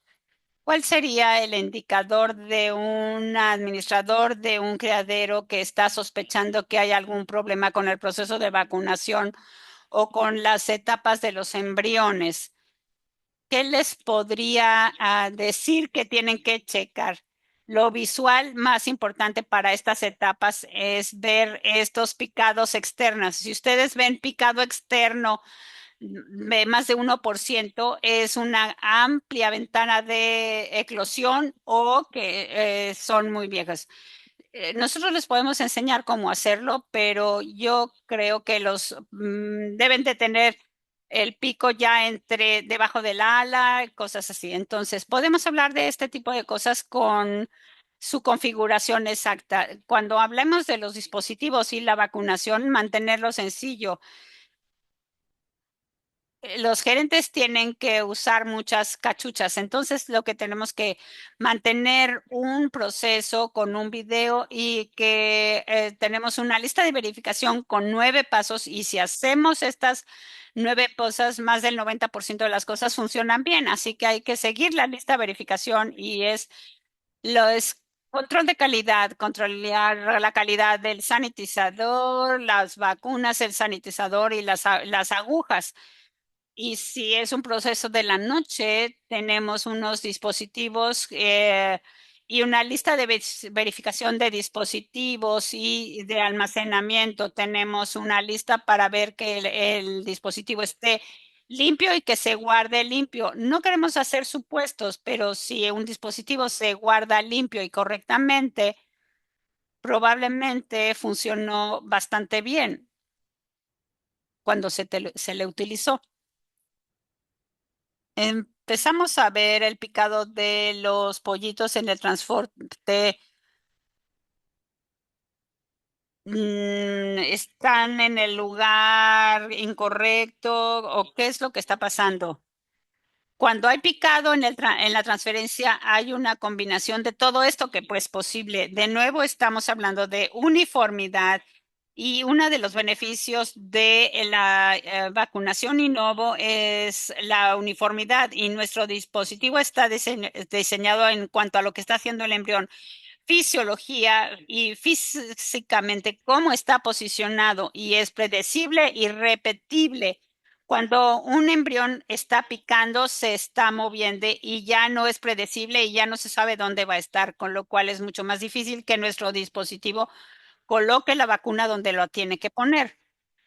¿Cuál sería el indicador de un administrador de un criadero que está sospechando que hay algún problema con el proceso de vacunación o con las etapas de los embriones? ¿Qué les podría decir que tienen que checar? Lo visual más importante para estas etapas es ver estos picados externos. Si ustedes ven picado externo más de 1%, es una amplia ventana de eclosión o que son muy viejas. Nosotros les podemos enseñar cómo hacerlo, pero yo creo que los deben de tener el pico ya entre debajo del ala, cosas así. Entonces, podemos hablar de este tipo de cosas con su configuración exacta. Cuando hablemos de los dispositivos y la vacunación, mantenerlo sencillo. Los gerentes tienen que usar muchas cachuchas, entonces lo que tenemos que mantener un proceso con un video y que tenemos una lista de verificación con 9 pasos y si hacemos estas 9 cosas, más del 90% de las cosas funcionan bien, así que hay que seguir la lista de verificación y es control de calidad, controlar la calidad del sanitizador, las vacunas, el sanitizador y las agujas. Y si es un proceso de la noche, tenemos unos dispositivos y una lista de verificación de dispositivos y de almacenamiento. Tenemos una lista para ver que el dispositivo esté limpio y que se guarde limpio. No queremos hacer supuestos, pero si un dispositivo se guarda limpio y correctamente, probablemente funcionó bastante bien cuando se le utilizó. Empezamos a ver el picado de los pollitos en el transporte. ¿Están en el lugar incorrecto o qué es lo que está pasando? Cuando hay picado en en la transferencia, hay una combinación de todo esto que pues posible. De nuevo, estamos hablando de uniformidad y uno de los beneficios de la vacunación Innovo es la uniformidad y nuestro dispositivo está diseñado en cuanto a lo que está haciendo el embrión fisiología y físicamente cómo está posicionado y es predecible y repetible. Cuando un embrión está picando, se está moviendo y ya no es predecible y ya no se sabe dónde va a estar, con lo cual es mucho más difícil que nuestro dispositivo coloque la vacuna donde lo tiene que poner.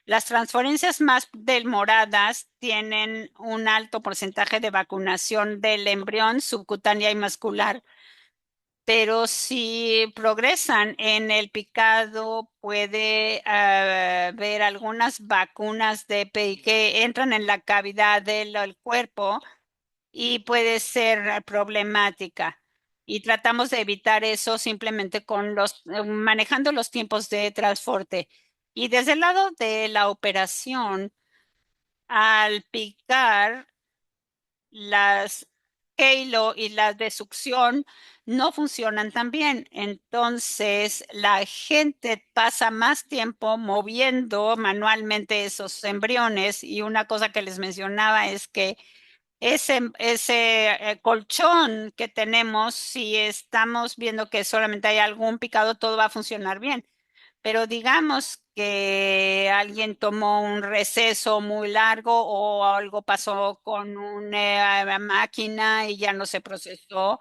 Las transferencias más demoradas tienen un alto porcentaje de vacunación del embrión subcutánea y muscular, pero si progresan en el picado, puede haber algunas vacunas que entran en la cavidad del cuerpo y puede ser problemática. Y tratamos de evitar eso simplemente con manejando los tiempos de transporte. Y desde el lado de la operación, al picar, las Halo y las de succión no funcionan tan bien. Entonces, la gente pasa más tiempo moviendo manualmente esos embriones y una cosa que les mencionaba es que ese colchón que tenemos, si estamos viendo que solamente hay algún picado, todo va a funcionar bien. Pero digamos que alguien tomó un receso muy largo o algo pasó con una máquina y ya no se procesó.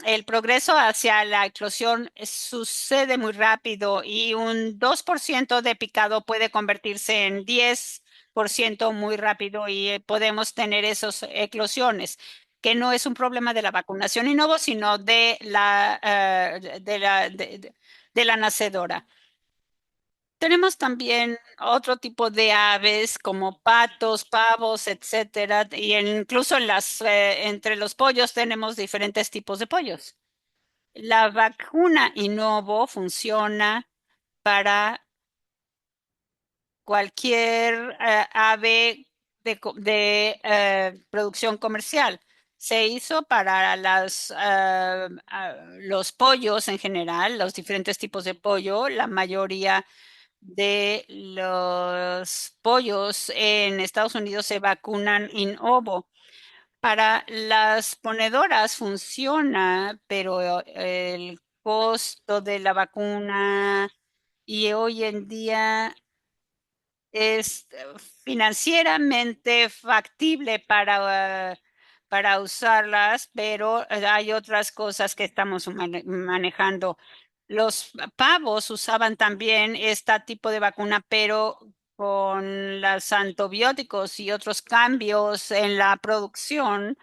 El progreso hacia la eclosión sucede muy rápido y un 2% de picado puede convertirse en 10% muy rápido y podemos tener esas eclosiones, que no es un problema de la vacunación innovo, sino de la nacedora. Tenemos también otro tipo de aves como patos, pavos, etcétera, y incluso entre los pollos tenemos diferentes tipos de pollos. La vacuna Innovo funciona para cualquier ave de producción comercial. Se hizo para los pollos en general, los diferentes tipos de pollo, la mayoría de los pollos en Estados Unidos se vacunan in ovo. Para las ponedoras funciona, pero el costo de la vacuna y hoy en día es financieramente factible para usarlas, pero hay otras cosas que estamos manejando. Los pavos usaban también este tipo de vacuna, pero con los antibióticos y otros cambios en la producción,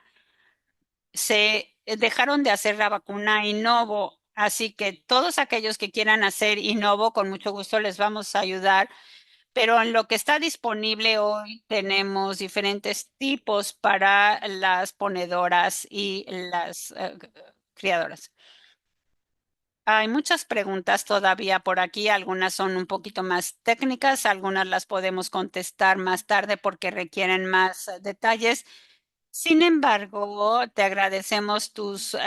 se dejaron de hacer la vacuna Innovo. Así que todos aquellos que quieran hacer Innovo, con mucho gusto les vamos a ayudar, pero en lo que está disponible hoy tenemos diferentes tipos para las ponedoras y las criadoras. Hay muchas preguntas todavía por aquí, algunas son un poquito más técnicas, algunas las podemos contestar más tarde porque requieren más detalles. Sin embargo, te agradecemos tus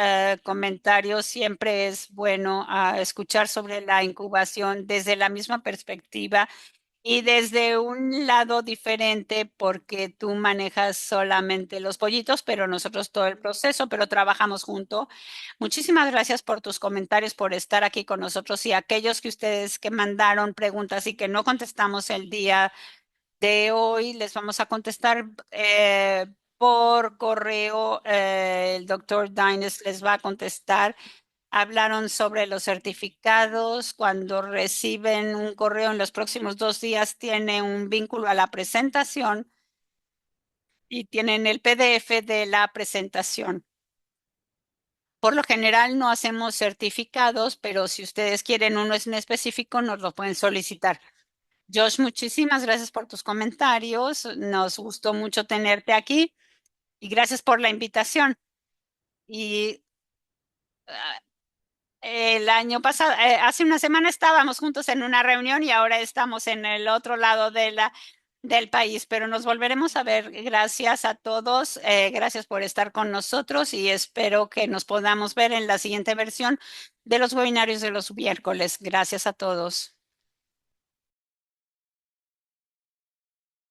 comentarios. Siempre es bueno escuchar sobre la incubación desde la misma perspectiva y desde un lado diferente porque tú manejas solamente los pollitos, pero nosotros todo el proceso, pero trabajamos junto. Muchísimas gracias por tus comentarios, por estar aquí con nosotros y aquellos que ustedes que mandaron preguntas y que no contestamos el día de hoy, les vamos a contestar por correo. El doctor Dines les va a contestar. Hablaron sobre los certificados. Cuando reciben un correo en los próximos 2 días, tiene un vínculo a la presentación y tienen el PDF de la presentación. Por lo general no hacemos certificados, pero si ustedes quieren uno en específico, nos lo pueden solicitar. Josh, muchísimas gracias por tus comentarios. Nos gustó mucho tenerte aquí y gracias por la invitación. Y el año pasado, hace una semana estábamos juntos en una reunión y ahora estamos en el otro lado del país, pero nos volveremos a ver. Gracias a todos, gracias por estar con nosotros y espero que nos podamos ver en la siguiente versión de los webinarios de los miércoles. Gracias a todos.